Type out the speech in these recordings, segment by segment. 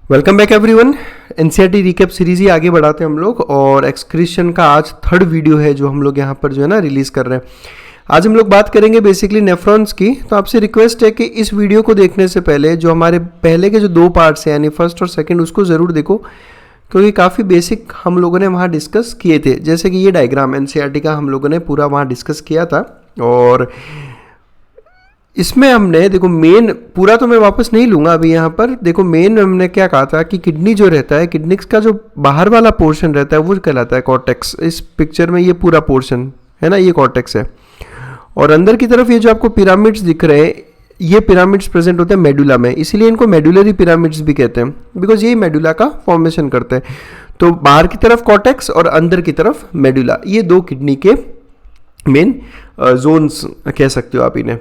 Welcome back everyone. NCERT recap series ही आगे बढ़ाते हैं हम लोग और एक्सक्रीशन का आज थर्ड वीडियो है जो हम लोग यहाँ पर जो है ना रिलीज कर रहे हैं। आज हम लोग बात करेंगे बेसिकली नेफ्रॉन्स की। तो आपसे रिक्वेस्ट है कि इस वीडियो को देखने से पहले जो हमारे पहले के जो दो पार्ट्स हैं यानी फर्स्ट और सेकंड उसको ज़रूर देखो, क्योंकि काफ़ी बेसिक हम लोगों ने वहाँ डिस्कस किए थे। जैसे कि ये डायग्राम एनसीईआरटी का हम लोगों ने पूरा वहाँ डिस्कस किया था और इसमें हमने देखो मेन पूरा तो मैं वापस नहीं लूँगा अभी यहाँ पर। देखो मेन हमने क्या कहा था कि किडनी जो रहता है, किडनी का जो बाहर वाला पोर्शन रहता है वो कहलाता है कॉर्टेक्स। इस पिक्चर में ये पूरा पोर्शन है ना, ये कॉर्टेक्स है। और अंदर की तरफ ये जो आपको पिरामिड्स दिख रहे हैं, ये पिरामिड्स प्रेजेंट होते हैं मेडुला में, इसीलिए इनको मेडुलरी पिरामिड्स भी कहते हैं, बिकॉज यही मेडुला का फॉर्मेशन करते हैं। तो बाहर की तरफ कॉर्टेक्स और अंदर की तरफ मेडुला, ये दो किडनी के मेन जोन्स कह सकते हो आप इन्हें।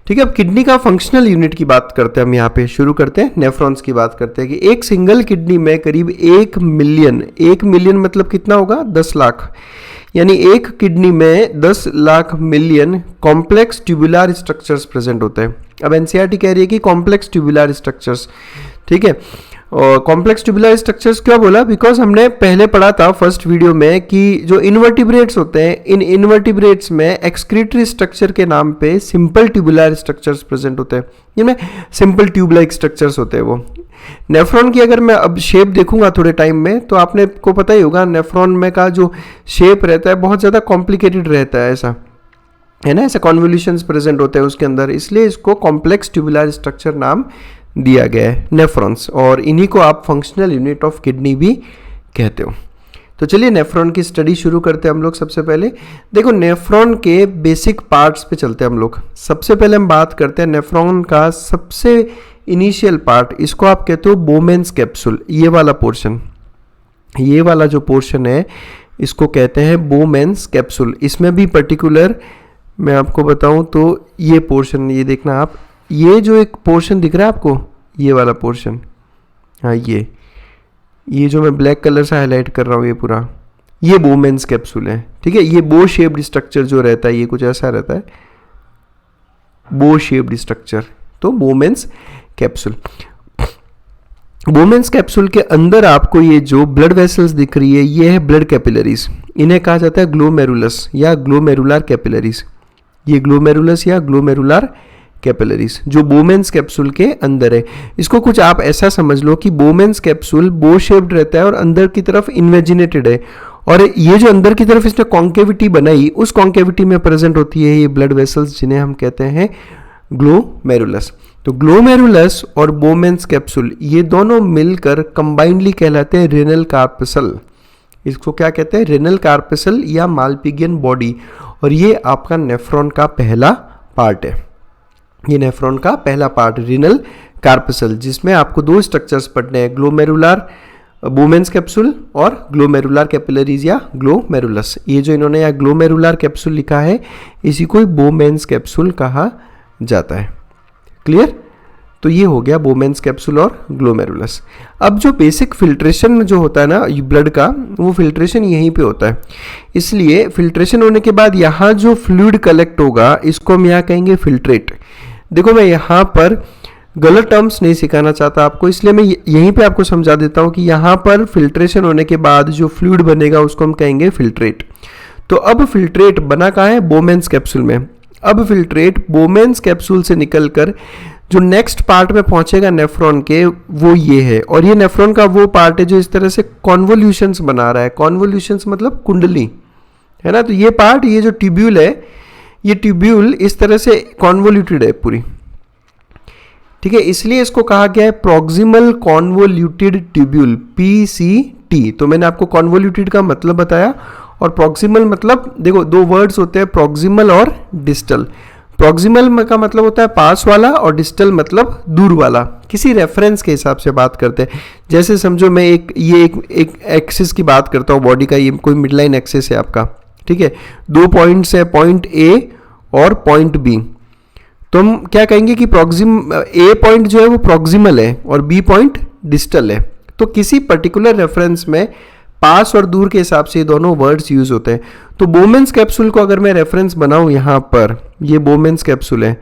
ठीक है, अब किडनी का फंक्शनल यूनिट की बात करते हैं हम। यहाँ पे शुरू करते हैं, नेफ्रॉन्स की बात करते हैं कि एक सिंगल किडनी में करीब 1 मिलियन मतलब कितना होगा, 10 लाख, यानी एक किडनी में 10 lakh million complex tubular structures present होते हैं। अब एनसीईआरटी कह रही है कि कॉम्प्लेक्स ट्यूबुलर स्ट्रक्चर्स, ठीक है। और कॉम्प्लेक्स ट्यूबुलर स्ट्रक्चर्स क्या बोला, बिकॉज हमने पहले पढ़ा था फर्स्ट वीडियो में कि जो इन्वर्टिब्रेट्स होते हैं, इन इन्वर्टिब्रेट्स में एक्सक्रीटरी स्ट्रक्चर के नाम पे सिंपल ट्यूबुलर स्ट्रक्चर्स प्रेजेंट होते हैं, जिनमें सिंपल ट्यूब लाइक स्ट्रक्चर्स होते हैं वो। नेफ्रॉन की अगर मैं अब शेप देखूंगा थोड़े टाइम में तो आपने को पता ही होगा नेफ्रॉन में का जो शेप रहता है बहुत ज़्यादा कॉम्प्लिकेटेड रहता है, ऐसा है ना, ऐसे कॉन्वोल्यूशंस प्रेजेंट होते हैं उसके अंदर, इसलिए इसको कॉम्प्लेक्स ट्यूबुलर स्ट्रक्चर नाम दिया गया है नेफ्रॉन्स, और इन्हीं को आप फंक्शनल यूनिट ऑफ किडनी भी कहते हो। तो चलिए नेफ्रॉन की स्टडी शुरू करते हैं हम लोग। सबसे पहले देखो नेफ्रॉन के बेसिक पार्ट्स पे चलते हैं हम लोग। सबसे पहले हम बात करते हैं नेफ्रॉन का सबसे इनिशियल पार्ट, इसको आप कहते हो बोमेन्स कैप्सूल। ये वाला पोर्शन, ये वाला जो पोर्शन है इसको कहते हैं बोमेन्स कैप्सूल। इसमें भी पर्टिकुलर मैं आपको बताऊं तो ये पोर्शन, ये देखना आप, ये जो एक पोर्शन दिख रहा है आपको, ये वाला पोर्शन, हाँ ये जो मैं ब्लैक कलर से हाईलाइट कर रहा हूँ, ये पूरा ये बोमेन्स कैप्सूल है। ठीक है, ये बो शेप्ड स्ट्रक्चर जो रहता है ये कुछ ऐसा रहता है, बो शेप्ड स्ट्रक्चर, तो बोमेन्स कैप्सूल। बोमेन्स कैप्सूल के अंदर आपको ये जो ब्लड वेसल्स दिख रही है ये है ब्लड कैपिलरीज। इन्हें कहा जाता है ग्लोमेरुलस या ग्लोमेरुलर कैपिलरीज। ये ग्लोमेरुलस या ग्लोमेरुलर कैपिलरीज जो बोमेन्स कैप्सूल के अंदर है। इसको कुछ आप ऐसा समझ लो कि बोमेन्स कैप्सूल बो शेप्ड रहता है और अंदर की तरफ इन्वेजिनेटेड है, और ये जो अंदर की तरफ इसने कॉन्केविटी बनाई, उस कॉन्केविटी में प्रेजेंट होती है ये ब्लड वेसल्स जिन्हें हम कहते हैं ग्लोमेरुलस। तो ग्लोमेरुलस और बोमेन्स कैप्सूल ये दोनों मिलकर कंबाइंडली कहलाते हैं रेनल कार्पसल। इसको क्या कहते हैं, रेनल कार्पसल या मालपिगियन बॉडी, और ये आपका नेफ्रॉन का पहला पार्ट है। ये नेफ्रॉन का पहला पार्ट रेनल कार्पसल, जिसमें आपको दो स्ट्रक्चर्स पढ़ने हैं, ग्लोमेरुलर बोमेन्स कैप्सूल और ग्लोमेरुलर कैपिलरीज या ग्लोमेरुलस। ये जो इन्होंने यहाँ ग्लोमेरुलर कैप्सूल लिखा है इसी को बोमेन्स कैप्सूल कहा जाता है। क्लियर? तो ये हो गया बोमेन्स कैप्सूल और ग्लोमेरुलस। अब जो बेसिक फिल्ट्रेशन जो होता है ना ब्लड का, वो फिल्ट्रेशन यहीं पे होता है। इसलिए फिल्ट्रेशन होने के बाद यहाँ जो फ्लूइड कलेक्ट होगा इसको हम यहाँ कहेंगे फिल्ट्रेट। देखो मैं यहाँ पर गलत टर्म्स नहीं सिखाना चाहता आपको, इसलिए मैं यहीं पे आपको समझा देता हूँ कि यहाँ पर फिल्ट्रेशन होने के बाद जो फ्लूइड बनेगा उसको हम कहेंगे फिल्ट्रेट। तो अब फिल्ट्रेट बना कहाँ है, बोमेन्स कैप्सूल में। अब फिल्ट्रेट बोमेन्स कैप्सूल से निकलकर जो नेक्स्ट पार्ट में पहुंचेगा नेफ्रॉन के, वो ये है, और ये नेफ्रॉन का वो पार्ट है जो इस तरह से कॉन्वोल्यूशंस बना रहा है। कॉन्वोल्यूशंस मतलब कुंडली, है ना। तो ये पार्ट, ये जो ट्यूब्यूल है, ये ट्यूब्यूल इस तरह से कॉन्वोल्यूटेड है पूरी। ठीक है, इसलिए इसको कहा गया है प्रॉक्सिमल कॉन्वोल्यूटेड ट्यूब्यूल, PCT। तो मैंने आपको कॉन्वोल्यूटेड का मतलब बताया, और प्रॉक्सिमल मतलब देखो दो वर्ड्स होते हैं, प्रॉक्सिमल और डिस्टल। प्रॉक्सिमल का मतलब होता है पास वाला और डिस्टल मतलब दूर वाला। किसी रेफरेंस के हिसाब से बात करते हैं। जैसे समझो मैं एक एक्सिस की बात करता हूँ बॉडी का, ये कोई मिड लाइन एक्सिस है आपका, ठीक है। दो पॉइंट्स है, पॉइंट A और पॉइंट B। तो हम क्या कहेंगे कि A पॉइंट जो है वो प्रॉक्सिमल है और B पॉइंट डिस्टल है। तो किसी पर्टिकुलर रेफरेंस में पास और दूर के हिसाब से दोनों वर्ड्स यूज होते हैं। तो बोमेन्स कैप्सूल को अगर मैं रेफरेंस बनाऊं यहाँ पर, ये बोमेन्स कैप्सूल है,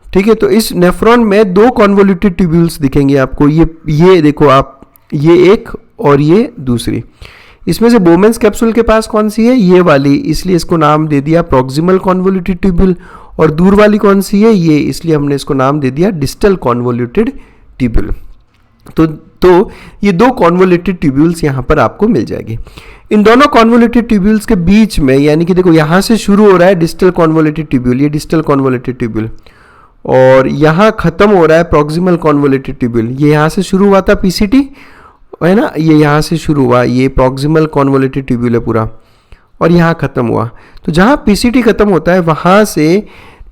ठीक है। तो इस नेफ्रॉन में दो कॉन्वोल्यूटेड ट्यूब्यूल्स दिखेंगे आपको, ये देखो आप, ये एक और ये दूसरी। इसमें से बोमेन्स कैप्सूल के पास कौन सी है, ये वाली, इसलिए इसको नाम दे दिया प्रॉक्सिमल कॉन्वोल्यूटेड ट्यूब्यूल। और दूर वाली कौन सी है, ये, इसलिए हमने इसको नाम दे दिया डिस्टल कॉन्वोल्यूटेड ट्यूब्यूल। तो ये दो कॉन्वोल्यूटेड ट्यूब्यूल्स यहाँ पर आपको मिल जाएगी। इन दोनों कॉन्वोल्यूटेड ट्यूब्यूल्स के बीच में, यानी कि देखो यहाँ से शुरू हो रहा है डिस्टल कॉन्वोल्यूटेड ट्यूब्यूल, ये डिस्टल कॉन्वोल्यूटेड ट्यूब्यूल, और यहाँ खत्म हो रहा है प्रॉक्सिमल कॉन्वोल्यूटेड ट्यूब्यूल। ये यहाँ से शुरू हुआ था पीसीटी, है ना, ये यहाँ से शुरू हुआ, ये प्रॉक्सिमल कॉन्वोल्यूटेड ट्यूब्यूल है पूरा, और यहाँ खत्म हुआ। तो जहाँ पीसीटी खत्म होता है वहाँ से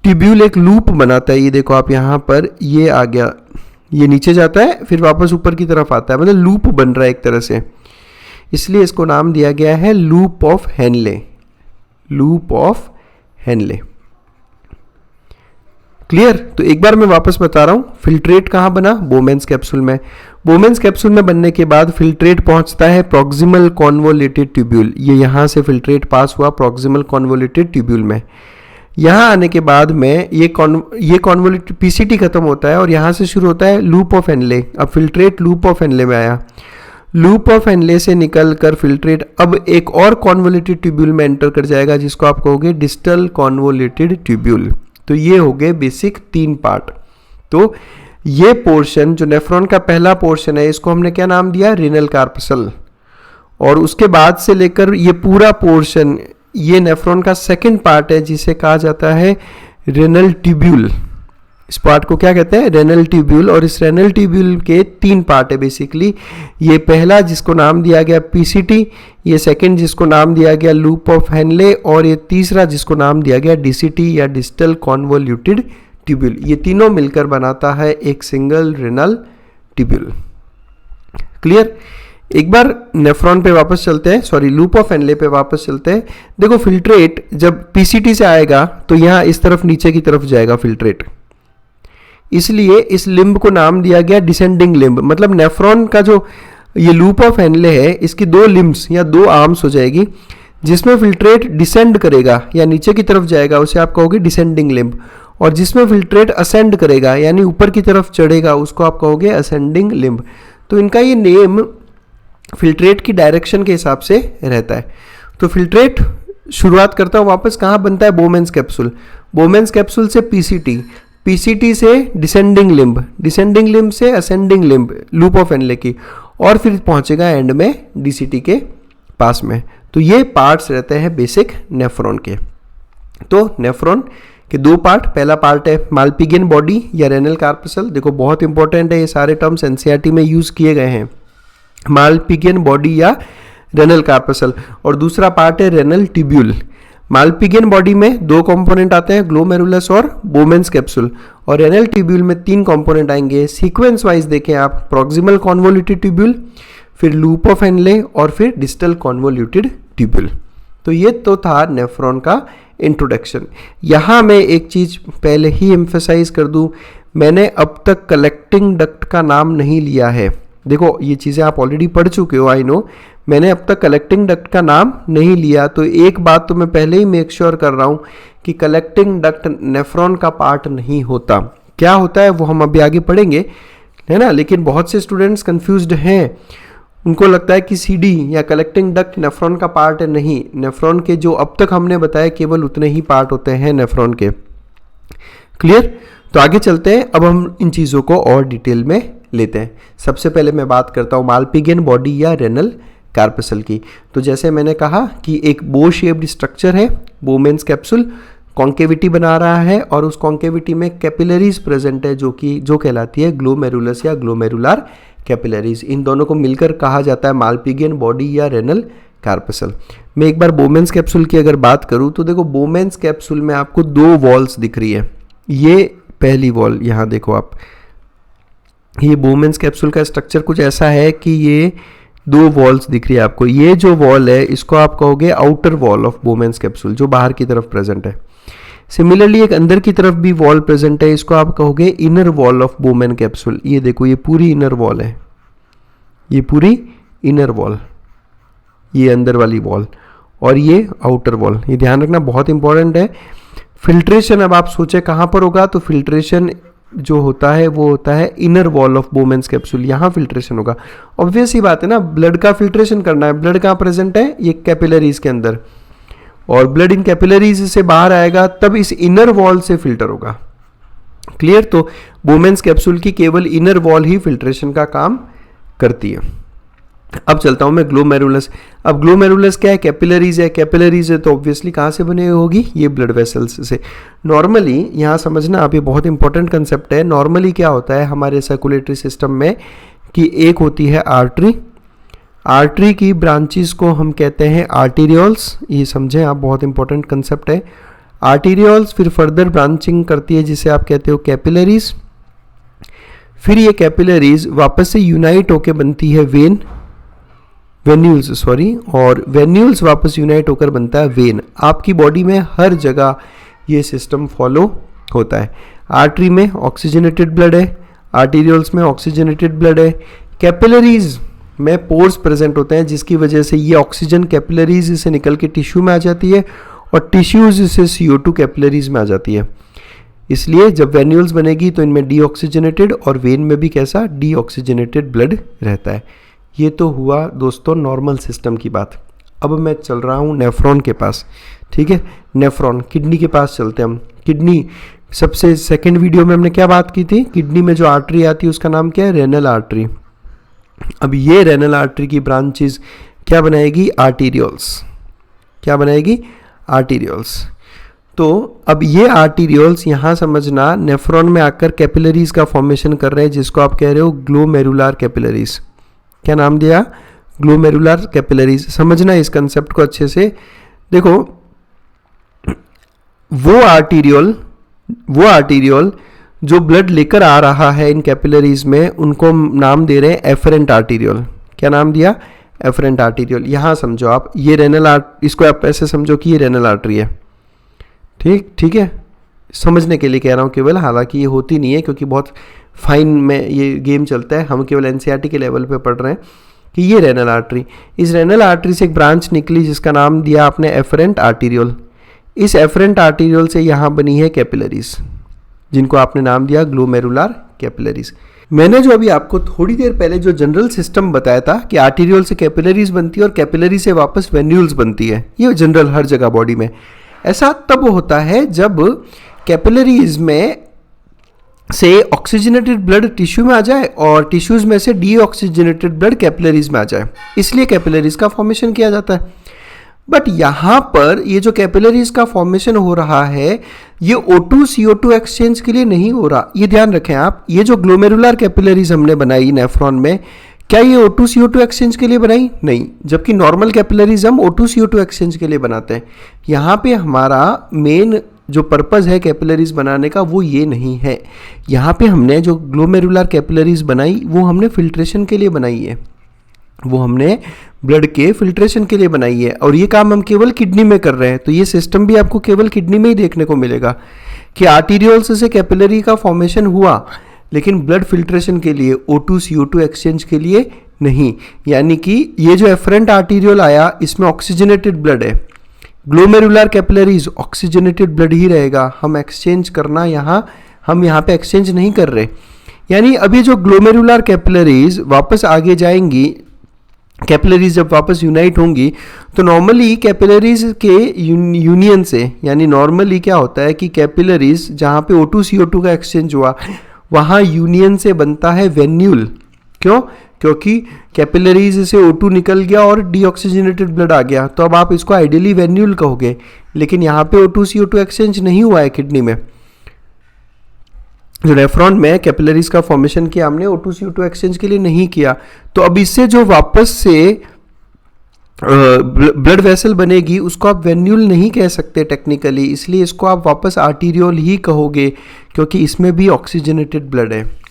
ट्यूब्यूल एक लूप बनाता है। ये देखो आप यहाँ पर, ये आ गया, ये नीचे जाता है फिर वापस ऊपर की तरफ आता है, मतलब लूप बन रहा है एक तरह से, इसलिए इसको नाम दिया गया है loop of Henley, loop of Henley. Clear. तो एक बार मैं वापस बता रहा हूं, फिल्ट्रेट कहां बना, बोमेन्स कैप्सूल में। बोमेन्स कैप्सूल में बनने के बाद फिल्ट्रेट पहुंचता है प्रॉक्सिमल कॉन्वोल्यूटेड ट्यूब्यूल, ये यहां से फिल्ट्रेट पास हुआ प्रॉक्सिमल कॉन्वोल्यूटेड ट्यूब्यूल में। यहाँ आने के बाद में ये कॉन्वोल्यूटेड पीसीटी खत्म होता है और यहाँ से शुरू होता है लूप ऑफ हेनले। अब फिल्ट्रेट लूप ऑफ हेनले में आया, लूप ऑफ हेनले से निकलकर फिल्ट्रेट अब एक और कॉन्वोल्यूटेड ट्यूब्यूल में एंटर कर जाएगा, जिसको आप कहोगे डिस्टल कॉन्वोल्यूटेड ट्यूब्यूल। तो ये हो गए बेसिक 3 पार्ट। तो ये पोर्शन जो नेफ्रॉन का पहला पोर्शन है, इसको हमने क्या नाम दिया, रेनल कार्पसल, और उसके बाद से लेकर ये पूरा पोर्शन, ये नेफ्रॉन का सेकंड पार्ट है, जिसे कहा जाता है रेनल ट्यूब्यूल। इस पार्ट को क्या कहते हैं, रेनल ट्यूब्यूल। और इस रेनल ट्यूब्यूल के 3 पार्ट है बेसिकली। ये पहला जिसको नाम दिया गया पीसीटी, ये सेकंड जिसको नाम दिया गया लूप ऑफ हेनले, और ये तीसरा जिसको नाम दिया गया डीसीटी या डिस्टल कॉन्वोल्यूटेड ट्यूब्यूल। ये तीनों मिलकर बनाता है एक सिंगल रेनल ट्यूब्यूल। क्लियर। एक बार नेफ्रॉन पे वापस चलते हैं, सॉरी लूप ऑफ हेनले पे वापस चलते हैं। देखो फिल्ट्रेट जब पीसीटी से आएगा तो यहाँ इस तरफ नीचे की तरफ जाएगा फिल्ट्रेट, इसलिए इस लिम्ब को नाम दिया गया डिसेंडिंग लिम्ब। मतलब नेफ्रॉन का जो ये लूप ऑफ हेनले है, इसकी 2 लिम्ब्स या 2 आर्म्स हो जाएगी, जिसमें फिल्ट्रेट डिसेंड करेगा या नीचे की तरफ जाएगा, उसे आप कहोगे डिसेंडिंग लिम्ब। और जिसमें फिल्ट्रेट असेंड करेगा यानी ऊपर की तरफ चढ़ेगा, उसको आप कहोगे असेंडिंग लिम्ब। तो इनका ये नेम फिल्ट्रेट की डायरेक्शन के हिसाब से रहता है। तो फिल्ट्रेट शुरुआत करता हूँ वापस, कहाँ बनता है, बोमेन्स कैप्सूल, बोमेन्स कैप्सूल से पीसीटी, पीसीटी से डिसेंडिंग लिम्ब, डिसेंडिंग लिम्ब से ascending limb loop of Henley की, और फिर पहुंचेगा एंड में डीसीटी के पास में। तो ये पार्ट्स रहते हैं बेसिक नेफ्रॉन के। तो नेफ्रॉन के 2 पार्ट, पहला पार्ट है माल्पिगियन बॉडी या रेनल कार्पसल। देखो बहुत इंपॉर्टेंट है, ये सारे टर्म्स एनसीईआरटी में यूज किए गए हैं, माल्पिगियन बॉडी या रेनल कार्पसल। और दूसरा पार्ट है रेनल ट्यूब्यूल। माल्पिगियन बॉडी में 2 कंपोनेंट आते हैं, ग्लोमेरुलस और बोमेन्स कैप्सूल, और रेनल ट्यूब्यूल में 3 कंपोनेंट आएंगे। सीक्वेंस वाइज देखें आप, प्रॉक्सिमल कॉन्वोल्यूटेड ट्यूब्यूल, फिर लूप ऑफ हेनले, और फिर डिस्टल कॉन्वोल्यूटेड ट्यूब्यूल। तो ये तो था नेफ्रॉन का इंट्रोडक्शन। यहाँ मैं एक चीज पहले ही एम्फेसाइज कर दूं, मैंने अब तक कलेक्टिंग डक्ट का नाम नहीं लिया है। देखो ये चीज़ें आप ऑलरेडी पढ़ चुके हो, आई नो, मैंने अब तक कलेक्टिंग डक्ट का नाम नहीं लिया। तो एक बात तो मैं पहले ही मेक श्योर कर रहा हूँ कि कलेक्टिंग डक्ट नेफ्रॉन का पार्ट नहीं होता। क्या होता है वो हम अभी आगे पढ़ेंगे, है ना। लेकिन बहुत से स्टूडेंट्स कंफ्यूज्ड हैं, उनको लगता है कि सीडी या कलेक्टिंग डक्ट नेफ्रॉन का पार्ट है। नहीं, नेफ्रॉन के जो अब तक हमने बताया केवल उतने ही पार्ट होते हैं नेफ्रॉन के। क्लियर। तो आगे चलते हैं, अब हम इन चीज़ों को और डिटेल में लेते हैं। सबसे पहले मैं बात करता हूँ माल्पिगियन बॉडी या रेनल कार्पसल की। तो जैसे मैंने कहा कि एक बो शेप्ड स्ट्रक्चर है, बोमेन्स कैप्सूल कॉन्केविटी बना रहा है, और उस कॉन्केविटी में कैपिलरीज प्रेजेंट है, जो कहलाती है ग्लोमेरुलस या ग्लोमेरुलार कैपिलरीज। इन दोनों को मिलकर कहा जाता है माल्पिगियन बॉडी या रेनल कार्पसल। मैं एक बार बोमेन्स कैप्सूल की अगर बात करूँ तो देखो बोमेन्स कैप्सूल में आपको 2 वॉल्स दिख रही है। ये पहली वॉल, यहाँ देखो आप, ये बोमेन्स कैप्सूल का स्ट्रक्चर कुछ ऐसा है कि ये 2 वॉल्स दिख रही है आपको। ये जो वॉल है इसको आप कहोगे outer wall of Bowman's capsule, जो बाहर की तरफ प्रेजेंट है। सिमिलरली एक अंदर की तरफ भी वॉल प्रेजेंट है, इसको आप कहोगे inner wall of Bowman capsule. ये देखो ये पूरी इनर वॉल है, ये पूरी इनर वॉल, ये अंदर वाली वॉल, और ये आउटर वॉल। ये ध्यान रखना बहुत इंपॉर्टेंट है। फिल्ट्रेशन अब आप सोचे कहाँ पर होगा, तो फिल्ट्रेशन जो होता है वो होता है inner wall of Bowman's capsule, यहाँ फिल्ट्रेशन होगा। ऑब्वियस ही बात है ना, ब्लड का फिल्ट्रेशन करना है, ब्लड कहाँ प्रेजेंट है, ये कैपिलरीज के अंदर, और ब्लड इन कैपिलरीज से बाहर आएगा तब इस इनर वॉल से फिल्टर होगा। क्लियर? तो बोमेन्स कैप्सूल की केवल इनर वॉल ही फिल्ट्रेशन का काम करती है। अब चलता हूं मैं ग्लोमेरुलस। अब ग्लोमेरुलस क्या है, कैपिलरीज है। कैपिलरीज है तो ऑब्वियसली कहाँ से बने हुई होगी, ये ब्लड वेसल्स से। नॉर्मली यहाँ समझना आप, ये बहुत इंपॉर्टेंट कंसेप्ट है। नॉर्मली क्या होता है हमारे सर्कुलेटरी सिस्टम में कि एक होती है आर्टरी, आर्टरी की ब्रांचेस को हम कहते हैं आर्टीरियोल्स, ये समझें आप, बहुत इंपॉर्टेंट कंसेप्ट है। आर्टीरियोल्स फिर फर्दर ब्रांचिंग करती है जिसे आप कहते हो कैपिलरीज, फिर ये कैपिलरीज वापस से यूनाइट होकर बनती है वेन्यूल्स सॉरी, और वेन्यूल्स वापस यूनाइट होकर बनता है वेन। आपकी बॉडी में हर जगह ये सिस्टम फॉलो होता है। आर्टरी में ऑक्सीजनेटेड ब्लड है, आर्टीरियोल्स में ऑक्सीजनेटेड ब्लड है, कैपिलरीज में पोर्स प्रेजेंट होते हैं जिसकी वजह से ये ऑक्सीजन कैपिलरीज से निकल के टिश्यू में आ जाती है और टिश्यूज से CO2 कैपिलरीज में आ जाती है। इसलिए जब वेन्यूल्स बनेगी तो इनमें डीऑक्सीजनेटेड और वेन में भी कैसा डीऑक्सीजनेटेड ब्लड रहता है। ये तो हुआ दोस्तों नॉर्मल सिस्टम की बात। अब मैं चल रहा हूँ नेफ्रॉन के पास, ठीक है। नेफ्रॉन, किडनी के पास चलते हैं हम। किडनी, सबसे सेकंड वीडियो में हमने क्या बात की थी, किडनी में जो आर्टरी आती है उसका नाम क्या है, रेनल आर्टरी। अब ये रेनल आर्टरी की ब्रांचेस क्या बनाएगी, आर्टीरियोल्स। क्या बनाएगी, आर्टीरियोल्स। तो अब ये आर्टीरियोल्स यहाँ समझना नेफ्रॉन में आकर कैपिलरीज का फॉर्मेशन कर रहे हैं जिसको आप कह रहे हो ग्लोमेरुलर कैपिलरीज। क्या नाम दिया, ग्लोमेरुलर कैपिलरीज। समझना इस कंसेप्ट को अच्छे से। देखो वो आर्टीरियोल जो ब्लड लेकर आ रहा है इन कैपिलरीज में, उनको नाम दे रहे हैं एफरेंट आर्टीरियोल। क्या नाम दिया, एफरेंट आर्टीरियोल। यहां समझो आप, ये रेनल इसको आप ऐसे समझो कि ये रेनल आर्टरी है, ठीक है। समझने के लिए कह रहा हूं केवल, हालांकि ये होती नहीं है क्योंकि बहुत फाइन में ये गेम चलता है, हम केवल एनसीईआरटी के लेवल पे पढ़ रहे हैं कि ये रेनल आर्टरी। इस रेनल आर्टरी से एक ब्रांच निकली जिसका नाम दिया आपने एफरेंट आर्टीरियोल। इस एफरेंट आर्टीरियोल से यहाँ बनी है कैपिलरीज जिनको आपने नाम दिया ग्लोमेरुलर कैपिलरीज। मैंने जो अभी आपको थोड़ी देर पहले जो जनरल सिस्टम बताया था कि आर्टीरियोल से कैपिलरीज बनती है और कैपिलरी से वापस वेन्यूल्स बनती है, ये जनरल हर जगह बॉडी में। ऐसा तब होता है जब कैपिलरीज में से ऑक्सीजनेटेड ब्लड टिश्यू में आ जाए और टिश्यूज में से डीऑक्सीजनेटेड ब्लड कैपिलरीज में आ जाए, इसलिए कैपिलरीज का फॉर्मेशन किया जाता है। बट यहाँ पर ये जो कैपिलरीज का फॉर्मेशन हो रहा है ये O2 CO2 एक्सचेंज के लिए नहीं हो रहा, ये ध्यान रखें आप। ये जो ग्लोमेरुलर कैपिलरीज हमने बनाई नेफ्रॉन में, क्या ये O2 CO2 एक्सचेंज के लिए बनाई? नहीं। जबकि नॉर्मल कैपिलरीज हम O2 CO2 एक्सचेंज के लिए बनाते हैं। यहाँ पे हमारा मेन जो पर्पस है कैपिलरीज बनाने का वो ये नहीं है। यहाँ पे हमने जो ग्लोमेरुलर कैपिलरीज बनाई वो हमने फिल्ट्रेशन के लिए बनाई है, वो हमने ब्लड के फिल्ट्रेशन के लिए बनाई है, और ये काम हम केवल किडनी में कर रहे हैं। तो ये सिस्टम भी आपको केवल किडनी में ही देखने को मिलेगा कि आर्टीरियोल्स से कैपिलरी का फॉर्मेशन हुआ लेकिन ब्लड फिल्ट्रेशन के लिए, O2 CO2 एक्सचेंज के लिए नहीं। यानी कि ये जो एफरेंट आर्टीरियोल आया इसमें ऑक्सीजनेटेड ब्लड है, ग्लोमेरुलर कैपिलरीज ऑक्सीजनेटेड ब्लड ही रहेगा। हम एक्सचेंज करना हम यहाँ पे एक्सचेंज नहीं कर रहे। यानी अभी जो ग्लोमेरुलर कैपिलरीज वापस आगे जाएंगी, कैपिलरीज जब वापस यूनाइट होंगी तो नॉर्मली कैपिलरीज के यूनियन से, यानी नॉर्मली क्या होता है कि कैपिलरीज जहाँ पे O2 CO2 का एक्सचेंज हुआ वहाँ यूनियन से बनता है वेन्यूल। क्यों? क्योंकि कैपिलरीज से O2 निकल गया और डीऑक्सीजनेटेड ब्लड आ गया, तो अब आप इसको आइडियली वेन्यूल कहोगे। लेकिन यहाँ पे O2 CO2 एक्सचेंज नहीं हुआ है किडनी में। जो नेफ्रॉन में कैपिलरीज का फॉर्मेशन किया हमने O2 CO2 एक्सचेंज के लिए नहीं किया। तो अब इससे जो वापस से ब्लड वेसल बनेगी उसको आप वेन्यूल नहीं कह सकते टेक्निकली, इसलिए इसको आप वापस आर्टीरियोल ही कहोगे क्योंकि इसमें भी ऑक्सीजनेटेड ब्लड है।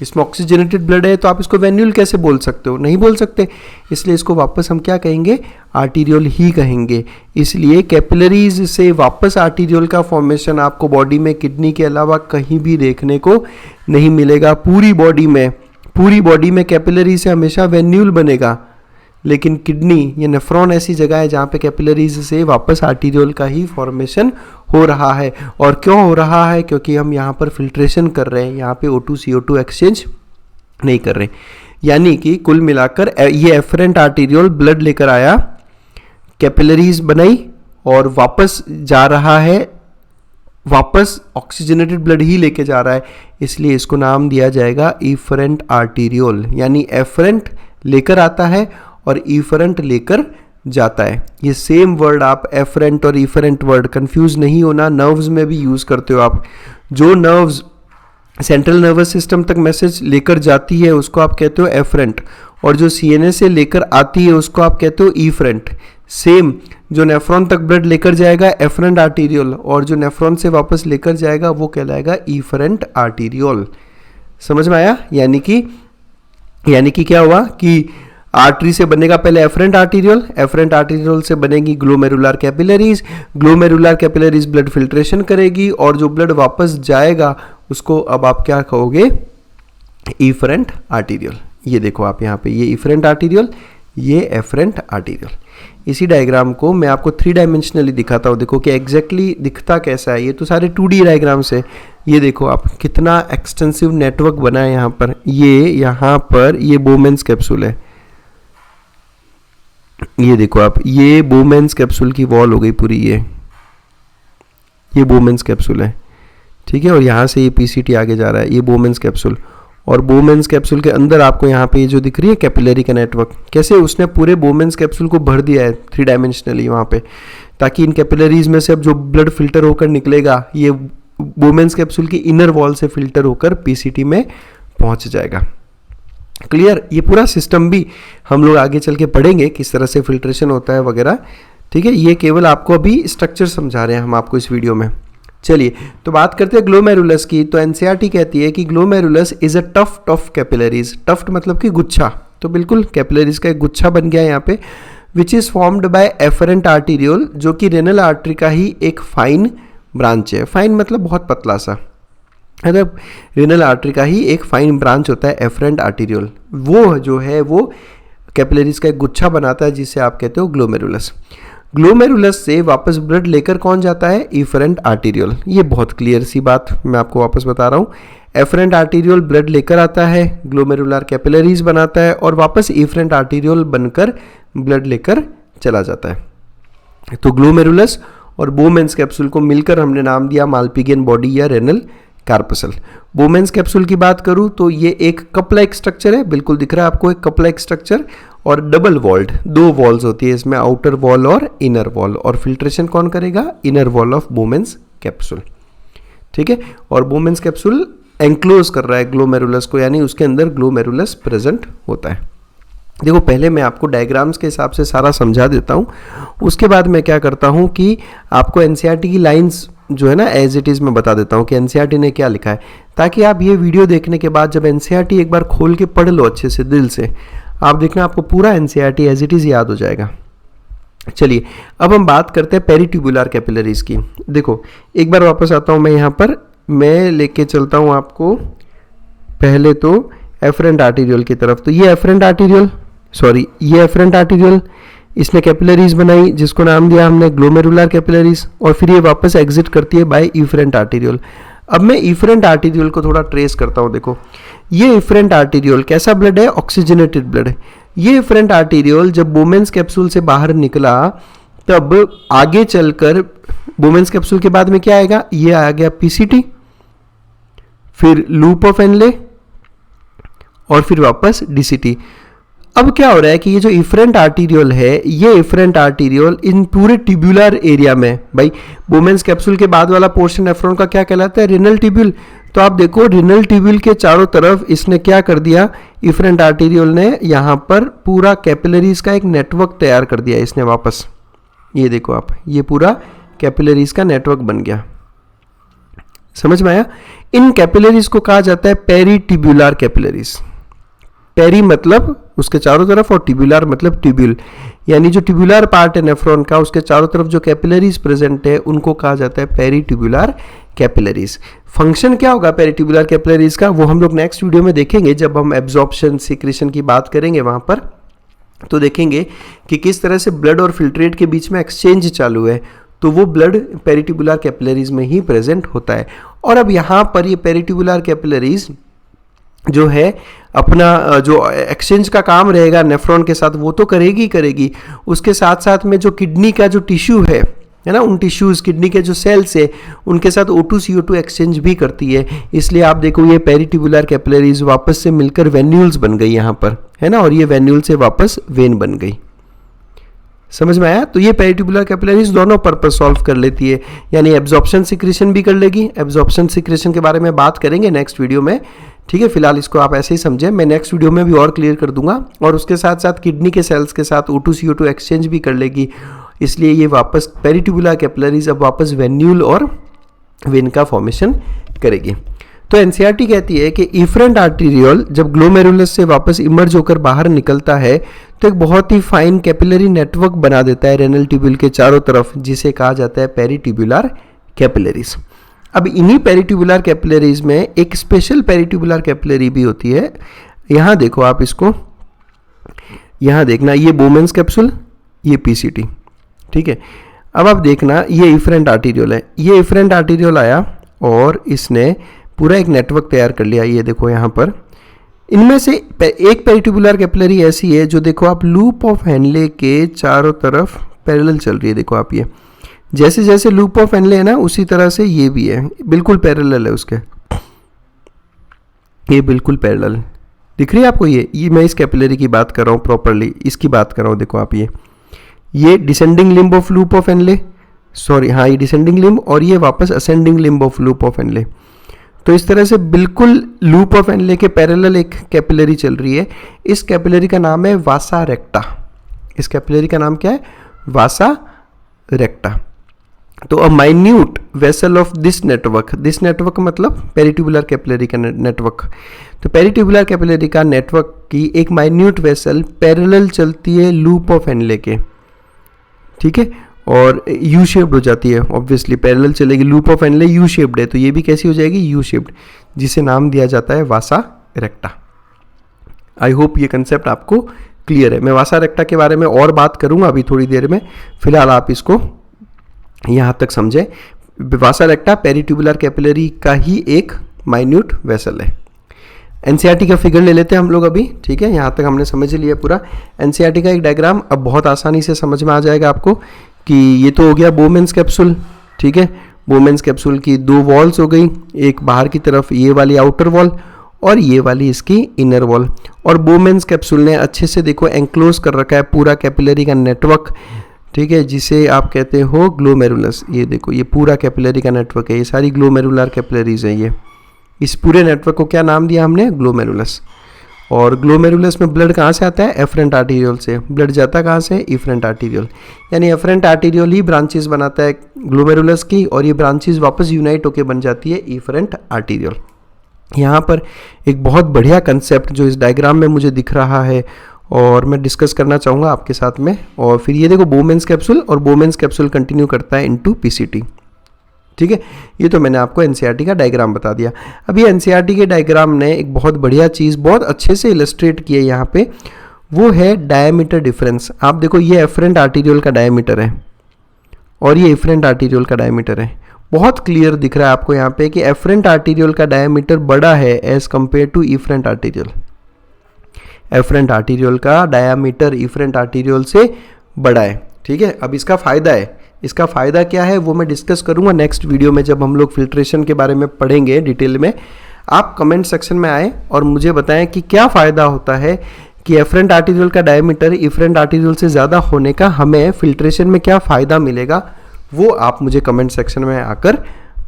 इसमें ऑक्सीजनेटेड ब्लड है तो आप इसको वेन्यूल कैसे बोल सकते हो? नहीं बोल सकते। इसलिए इसको वापस हम क्या कहेंगे? आर्टीरियोल ही कहेंगे। इसलिए कैपिलरीज से वापस आर्टीरियोल का फॉर्मेशन आपको बॉडी में किडनी के अलावा कहीं भी देखने को नहीं मिलेगा। पूरी बॉडी में कैपिलरी से हमेशा वेन्यूल बनेगा। लेकिन किडनी या नेफ्रॉन ऐसी जगह है जहाँ पे कैपिलरीज से वापस आर्टीरियोल का ही फॉर्मेशन हो रहा है। और क्यों हो रहा है? क्योंकि हम यहाँ पर फिल्ट्रेशन कर रहे हैं, यहाँ पे O2 CO2 एक्सचेंज नहीं कर रहे। यानी कि कुल मिलाकर ये एफरेंट आर्टीरियोल ब्लड लेकर आया, कैपिलरीज बनाई और वापस जा रहा है, वापस ऑक्सीजनेटेड ब्लड ही लेके जा रहा है, इसलिए इसको नाम दिया जाएगा इफरेंट आर्टीरियोल। यानी एफरेंट लेकर आता है और इफरेंट लेकर जाता है। ये सेम वर्ड आप एफरेंट और इफरेंट वर्ड कंफ्यूज नहीं होना, नर्व्स में भी यूज करते हो आप। जो नर्व्स सेंट्रल नर्वस सिस्टम तक मैसेज लेकर जाती है उसको आप कहते हो एफरेंट, और जो सीएनएस से लेकर आती है उसको आप कहते हो इफरेंट। सेम जो नेफ्रॉन तक ब्लड लेकर जाएगा एफरेंट आर्टीरियोल, और जो नेफ्रॉन से वापस लेकर जाएगा वो कहलाएगा इफरेंट आर्टीरियोल। समझ में आया? यानी कि क्या हुआ कि आर्टरी से बनेगा पहले एफरेंट आर्टीरियोल, एफरेंट आर्टीरियोल से बनेगी glomerular capillaries, glomerular capillaries blood filtration करेगी और जो ब्लड वापस जाएगा उसको अब आप क्या कहोगे? Efferent arteriole. ये देखो आप यहाँ पे, ये इफरेंट आर्टीरियोल, ये एफरेंट आर्टीरियोल। इसी डायग्राम को मैं आपको 3 डायमेंशनली दिखाता हूँ, देखो कि एग्जैक्टली दिखता कैसा है। ये तो सारे 2D डायग्राम्स है। ये देखो आप कितना एक्सटेंसिव नेटवर्क बना है यहाँ पर। यहाँ पर ये बोमेंस कैप्सूल है, ये देखो आप, ये बोमेंस कैप्सूल की वॉल हो गई पूरी, ये बोमेंस कैप्सूल है, ठीक है। और यहाँ से ये पीसीटी आगे जा रहा है, ये बोमेंस कैप्सूल, और बोमेंस कैप्सूल के अंदर आपको यहाँ पे ये जो दिख रही है कैपिलरी का नेटवर्क, कैसे उसने पूरे बोमेंस कैप्सूल को भर दिया है 3 डायमेंशनली वहाँ पे, ताकि इन कैपिलरीज में से अब जो ब्लड फिल्टर होकर निकलेगा ये बोमेंस कैप्सूल की इनर वॉल से फिल्टर होकर पीसीटी में पहुँच जाएगा। क्लियर? ये पूरा सिस्टम भी हम लोग आगे चल के पढ़ेंगे किस तरह से फिल्ट्रेशन होता है वगैरह, ठीक है। ये केवल आपको अभी स्ट्रक्चर समझा रहे हैं हम आपको इस वीडियो में। चलिए तो बात करते हैं ग्लोमेरुलस की। तो एनसीईआरटी कहती है कि glomerulus is a tuft of capillaries. Tuft मतलब कि गुच्छा, तो बिल्कुल कैपिलरीज का एक गुच्छा बन गया है यहाँ पे, which is formed by afferent arteriole, जो कि रेनल आर्टरी का ही एक फाइन ब्रांच है। फाइन मतलब बहुत पतला सा, मतलब रेनल आर्टरी का ही एक फाइन ब्रांच होता है एफरेंट आर्टीरियोल। वो जो है वो कैपिलरीज का एक गुच्छा बनाता है जिसे आप कहते हो ग्लोमेरुलस। ग्लोमेरुलस से वापस ब्लड लेकर कौन जाता है? Efferent arteriole. ये बहुत क्लियर सी बात मैं आपको वापस बता रहा हूँ। एफरेंट आर्टीरियोल ब्लड लेकर आता है, ग्लोमेरुलर कैपिलरीज बनाता है और वापस इफरेंट आर्टीरियोल बनकर ब्लड लेकर चला जाता है। तो ग्लोमेरुलस और बोमेंस कैप्सूल को मिलकर हमने नाम दिया माल्पिगियन बॉडी या रेनल कार्पसल। बोमेंस कैप्सूल की बात करूं तो ये एक कप लाइक स्ट्रक्चर है, बिल्कुल दिख रहा है आपको एक कप लाइक स्ट्रक्चर, और डबल वॉल्ड, 2 वॉल्स होती है इसमें, आउटर वॉल और इनर वॉल, और फिल्ट्रेशन कौन करेगा? इनर वॉल ऑफ बोमेंस कैप्सूल, ठीक है। और बोमेंस कैप्सूल एंक्लोज कर रहा है ग्लोमेरुलस को, यानी उसके अंदर ग्लोमेरुलस प्रेजेंट होता है। देखो पहले मैं आपको डायग्राम्स के हिसाब से सारा समझा देता हूँ, उसके बाद मैं क्या करता हूँ कि आपको एनसीईआरटी की लाइंस जो है ना एज इट इज़ मैं बता देता हूँ कि एनसीईआरटी ने क्या लिखा है, ताकि आप ये वीडियो देखने के बाद जब एनसीईआरटी एक बार खोल के पढ़ लो अच्छे से दिल से, आप देखना आपको पूरा एनसीईआरटी एज इट इज़ याद हो जाएगा। चलिए अब हम बात करते हैं पेरिट्यूबुलर कैपिलरीज की। देखो एक बार वापस आता हूँ मैं यहाँ पर, मैं लेके चलता हूँ आपको पहले तो एफरेंट आर्टीरियोल की तरफ। तो ये एफरेंट आर्टीरियोल, सॉरी ये एफरेंट आर्टीरियोल, इसने कैपिलरीज बनाई जिसको नाम दिया हमने ग्लोमेरुलर कैपिलरीज, और फिर ये वापस एग्जिट करती है बाय इफरेंट आर्टीरियोल। अब मैं इफरेंट आर्टीरियोल को थोड़ा ट्रेस करता हूँ। देखो ये इफरेंट आर्टीरियोल कैसा ब्लड है? ऑक्सीजनेटेड ब्लड है। ये इफरेंट आर्टीरियोल जब बोमेंस कैप्सूल से बाहर निकला तब आगे चलकर बोमेंस कैप्सूल के बाद में क्या आएगा? ये आ गया पीसीटी, फिर लूप ऑफ एनले और फिर वापस डीसीटी। अब क्या हो रहा है कि ये जो इफरेंट आर्टीरियोल है, ये इफरेंट आर्टीरियोल इन पूरे ट्यूबुलर एरिया में, भाई बोमेंस कैप्सूल के बाद वाला पोर्शन नेफ्रॉन का क्या कहलाता है? Renal tubule. तो आप देखो रेनल ट्यूब्यूल के चारों तरफ इसने क्या कर दिया? इफरेंट आर्टीरियोल ने यहाँ पर पूरा कैपिलरीज का एक नेटवर्क तैयार कर दिया इसने वापस। ये देखो आप, ये पूरा कैपिलरीज का नेटवर्क बन गया। समझ में आया? इन कैपिलरीज को कहा जाता है पेरिट्यूबुलर कैपिलरीज। पेरी मतलब उसके चारों तरफ और ट्यूबुलर मतलब ट्यूब्यूल, यानी जो ट्यूबुलर पार्ट है नेफ्रॉन का उसके चारों तरफ जो कैपिलरीज प्रेजेंट है उनको कहा जाता है पेरिट्यूबुलर कैपिलरीज। फंक्शन क्या होगा पेरिट्यूबुलर कैपिलरीज का वो हम लोग नेक्स्ट वीडियो में देखेंगे जब हम एब्जॉर्प्शन सीक्रेशन की बात करेंगे वहां पर। तो देखेंगे कि किस तरह से ब्लड और फिल्ट्रेट के बीच में एक्सचेंज चालू है, तो वो ब्लड पेरिट्यूबुलर कैपिलरीज में ही प्रेजेंट होता है। और अब यहाँ पर ये पेरिट्यूबुलर कैपिलरीज जो है अपना जो एक्सचेंज का काम रहेगा नेफ्रॉन के साथ वो तो करेगी ही करेगी, उसके साथ साथ में जो किडनी का जो टिश्यू है ना, उन टिश्यूज़ किडनी के जो सेल्स है उनके साथ O2 CO2 एक्सचेंज भी करती है। इसलिए आप देखो ये पेरिट्यूबुलर कैपिलरीज वापस से मिलकर वेन्यूल्स बन गई यहाँ पर, है ना, और ये वेन्यूल से वापस वेन बन गई। समझ में आया? तो ये पेरिट्यूबुलर कैपिलरीज दोनों पर्पस सॉल्व कर लेती है, यानी एब्जॉर्प्शन सिक्रेशन भी कर लेगी। एब्जॉर्प्शन सिक्रेशन के बारे में बात करेंगे नेक्स्ट वीडियो में, ठीक है। फिलहाल इसको आप ऐसे ही समझें, मैं नेक्स्ट वीडियो में भी और क्लियर कर दूंगा। और उसके साथ साथ किडनी के सेल्स के साथ O2 CO2 एक्सचेंज भी कर लेगी, इसलिए ये वापस पेरिट्यूबुलर कैपिलरीज अब वापस वेन्यूल और वेन का फॉर्मेशन करेगी। तो एनसीईआरटी कहती है कि इफरेंट आर्टीरियोल जब ग्लोमेरुलस से वापस इमर्ज होकर बाहर निकलता है तो एक बहुत ही फाइन कैपिलरी नेटवर्क बना देता है रेनल ट्यूब्यूल के चारों तरफ, जिसे कहा जाता है पेरिट्यूबुलर कैपिलरीज। अब इन्हीं पेरिट्यूबुलर कैपिलरीज में एक स्पेशल पेरिट्यूबुलर कैपिलरी भी होती है। यहाँ देखो आप इसको, यहाँ देखना, ये बोमेन्स कैप्सूल, ये पीसीटी, ठीक है। अब आप देखना ये इफरेंट आर्टीरियोल है, ये इफरेंट आर्टीरियोल आया और इसने पूरा एक नेटवर्क तैयार कर लिया। ये देखो यहाँ पर इनमें से एक पेरिट्यूबुलर कैपिलरी ऐसी है जो देखो आप लूप ऑफ हेनले के चारों तरफ पैरेलल चल रही है। देखो आप ये जैसे जैसे लूप ऑफ हेनले है ना, उसी तरह से ये भी है, बिल्कुल पैरेलल है उसके, ये बिल्कुल पैरेलल दिख रही है आपको। ये मैं इस कैपिलरी की बात कर रहा हूँ, प्रॉपरली इसकी बात कर रहा हूँ। देखो आप ये descending limb of loop of Henley, sorry हाँ, ये डिसेंडिंग लिम्ब और ये वापस ascending limb of loop of Henley. तो इस तरह से बिल्कुल लूप ऑफ हेनले के पैरेलल एक कैपिलरी चल रही है। इस कैपिलरी का नाम है वासा रेक्टा। इस कैपिलरी का नाम क्या है? Vasa recta. तो a minute vessel of this network मतलब पेरिट्यूबुलर कैपिलरी का नेटवर्क। तो पेरिट्यूबुलर कैपिलरी का नेटवर्क की एक माइन्यूट वेसल पैरेलल चलती है लूप ऑफ हेनले के, ठीक है, और यू शेप्ड हो जाती है। ऑब्वियसली पैरेलल चलेगी, loop of Henley U shaped है, तो ये भी कैसी हो जाएगी? यू शेप्ड, जिसे नाम दिया जाता है वासा रेक्टा। आई होप ये कंसेप्ट आपको क्लियर है। मैं वासा रेक्टा के बारे में और बात करूंगा अभी थोड़ी देर में, फिलहाल आप इसको यहाँ तक समझें। वासा रेक्टा पेरिट्यूबुलर कैपिलरी का ही एक माइन्यूट वेसल है। एनसीईआरटी का फिगर ले लेते हैं हम लोग अभी, ठीक है। यहाँ तक हमने समझ लिया पूरा एनसीईआरटी का एक डायग्राम। अब बहुत आसानी से समझ में आ जाएगा आपको कि ये तो हो गया बोमेन्स कैप्सूल, ठीक है। बोमेन्स कैप्सूल की दो वॉल्स हो गई, एक बाहर की तरफ ये वाली आउटर वॉल और ये वाली इसकी इनर वॉल। और बोमेन्स कैप्सूल ने अच्छे से देखो एंक्लोज कर रखा है पूरा कैपिलरी का नेटवर्क, ठीक है, जिसे आप कहते हो ग्लोमेरुलस। ये देखो ये पूरा कैपिलरी का नेटवर्क है, ये सारी ग्लोमेरुलर कैपिलरीज है। ये इस पूरे नेटवर्क को क्या नाम दिया हमने? ग्लोमेरुलस। और ग्लोमेरुलस में ब्लड कहाँ से आता है? एफरेंट आर्टीरियोल से। ब्लड जाता कहाँ से? Efferent arteriole. यानी एफरेंट आर्टीरियोल ही ब्रांचेस बनाता है ग्लोमेरुलस की, और ये ब्रांचेस वापस यूनाइट होकर बन जाती है इफरेंट आर्टीरियोल। यहाँ पर एक बहुत बढ़िया कंसेप्ट जो इस डायग्राम में मुझे दिख रहा है और मैं डिस्कस करना चाहूँगा आपके साथ में। और फिर ये देखो बोमेन्स कैप्सूल, और बोमेन्स कैप्सूल कंटिन्यू करता है इनटू पीसीटी, ठीक है। ये तो मैंने आपको एनसीईआरटी का डायग्राम बता दिया। अभी एनसीईआरटी के डायग्राम ने एक बहुत बढ़िया चीज़ बहुत अच्छे से इलस्ट्रेट की है यहाँ पे, वो है डायमीटर डिफरेंस। आप देखो ये एफरेंट आर्टीरियोल का डायमीटर है और ये इफरेंट आर्टीरियोल का डायमीटर है। बहुत क्लियर दिख रहा है आपको यहाँ पे कि एफरेंट आर्टीरियोल का डायमीटर बड़ा है as compare to efferent arteriole. Afferent arteriole का डायमीटर इफरेंट आर्टीरियोल से बड़ा है, ठीक है। अब इसका फ़ायदा है, इसका फ़ायदा क्या है वो मैं डिस्कस करूंगा नेक्स्ट वीडियो में, जब हम लोग फिल्ट्रेशन के बारे में पढ़ेंगे डिटेल में। आप कमेंट सेक्शन में आए और मुझे बताएं कि क्या फ़ायदा होता है कि एफरेंट आर्टीरियोल का डायमीटर इफरेंट आर्टीरियोल से ज़्यादा होने का हमें फिल्ट्रेशन में क्या फ़ायदा मिलेगा, वो आप मुझे कमेंट सेक्शन में आकर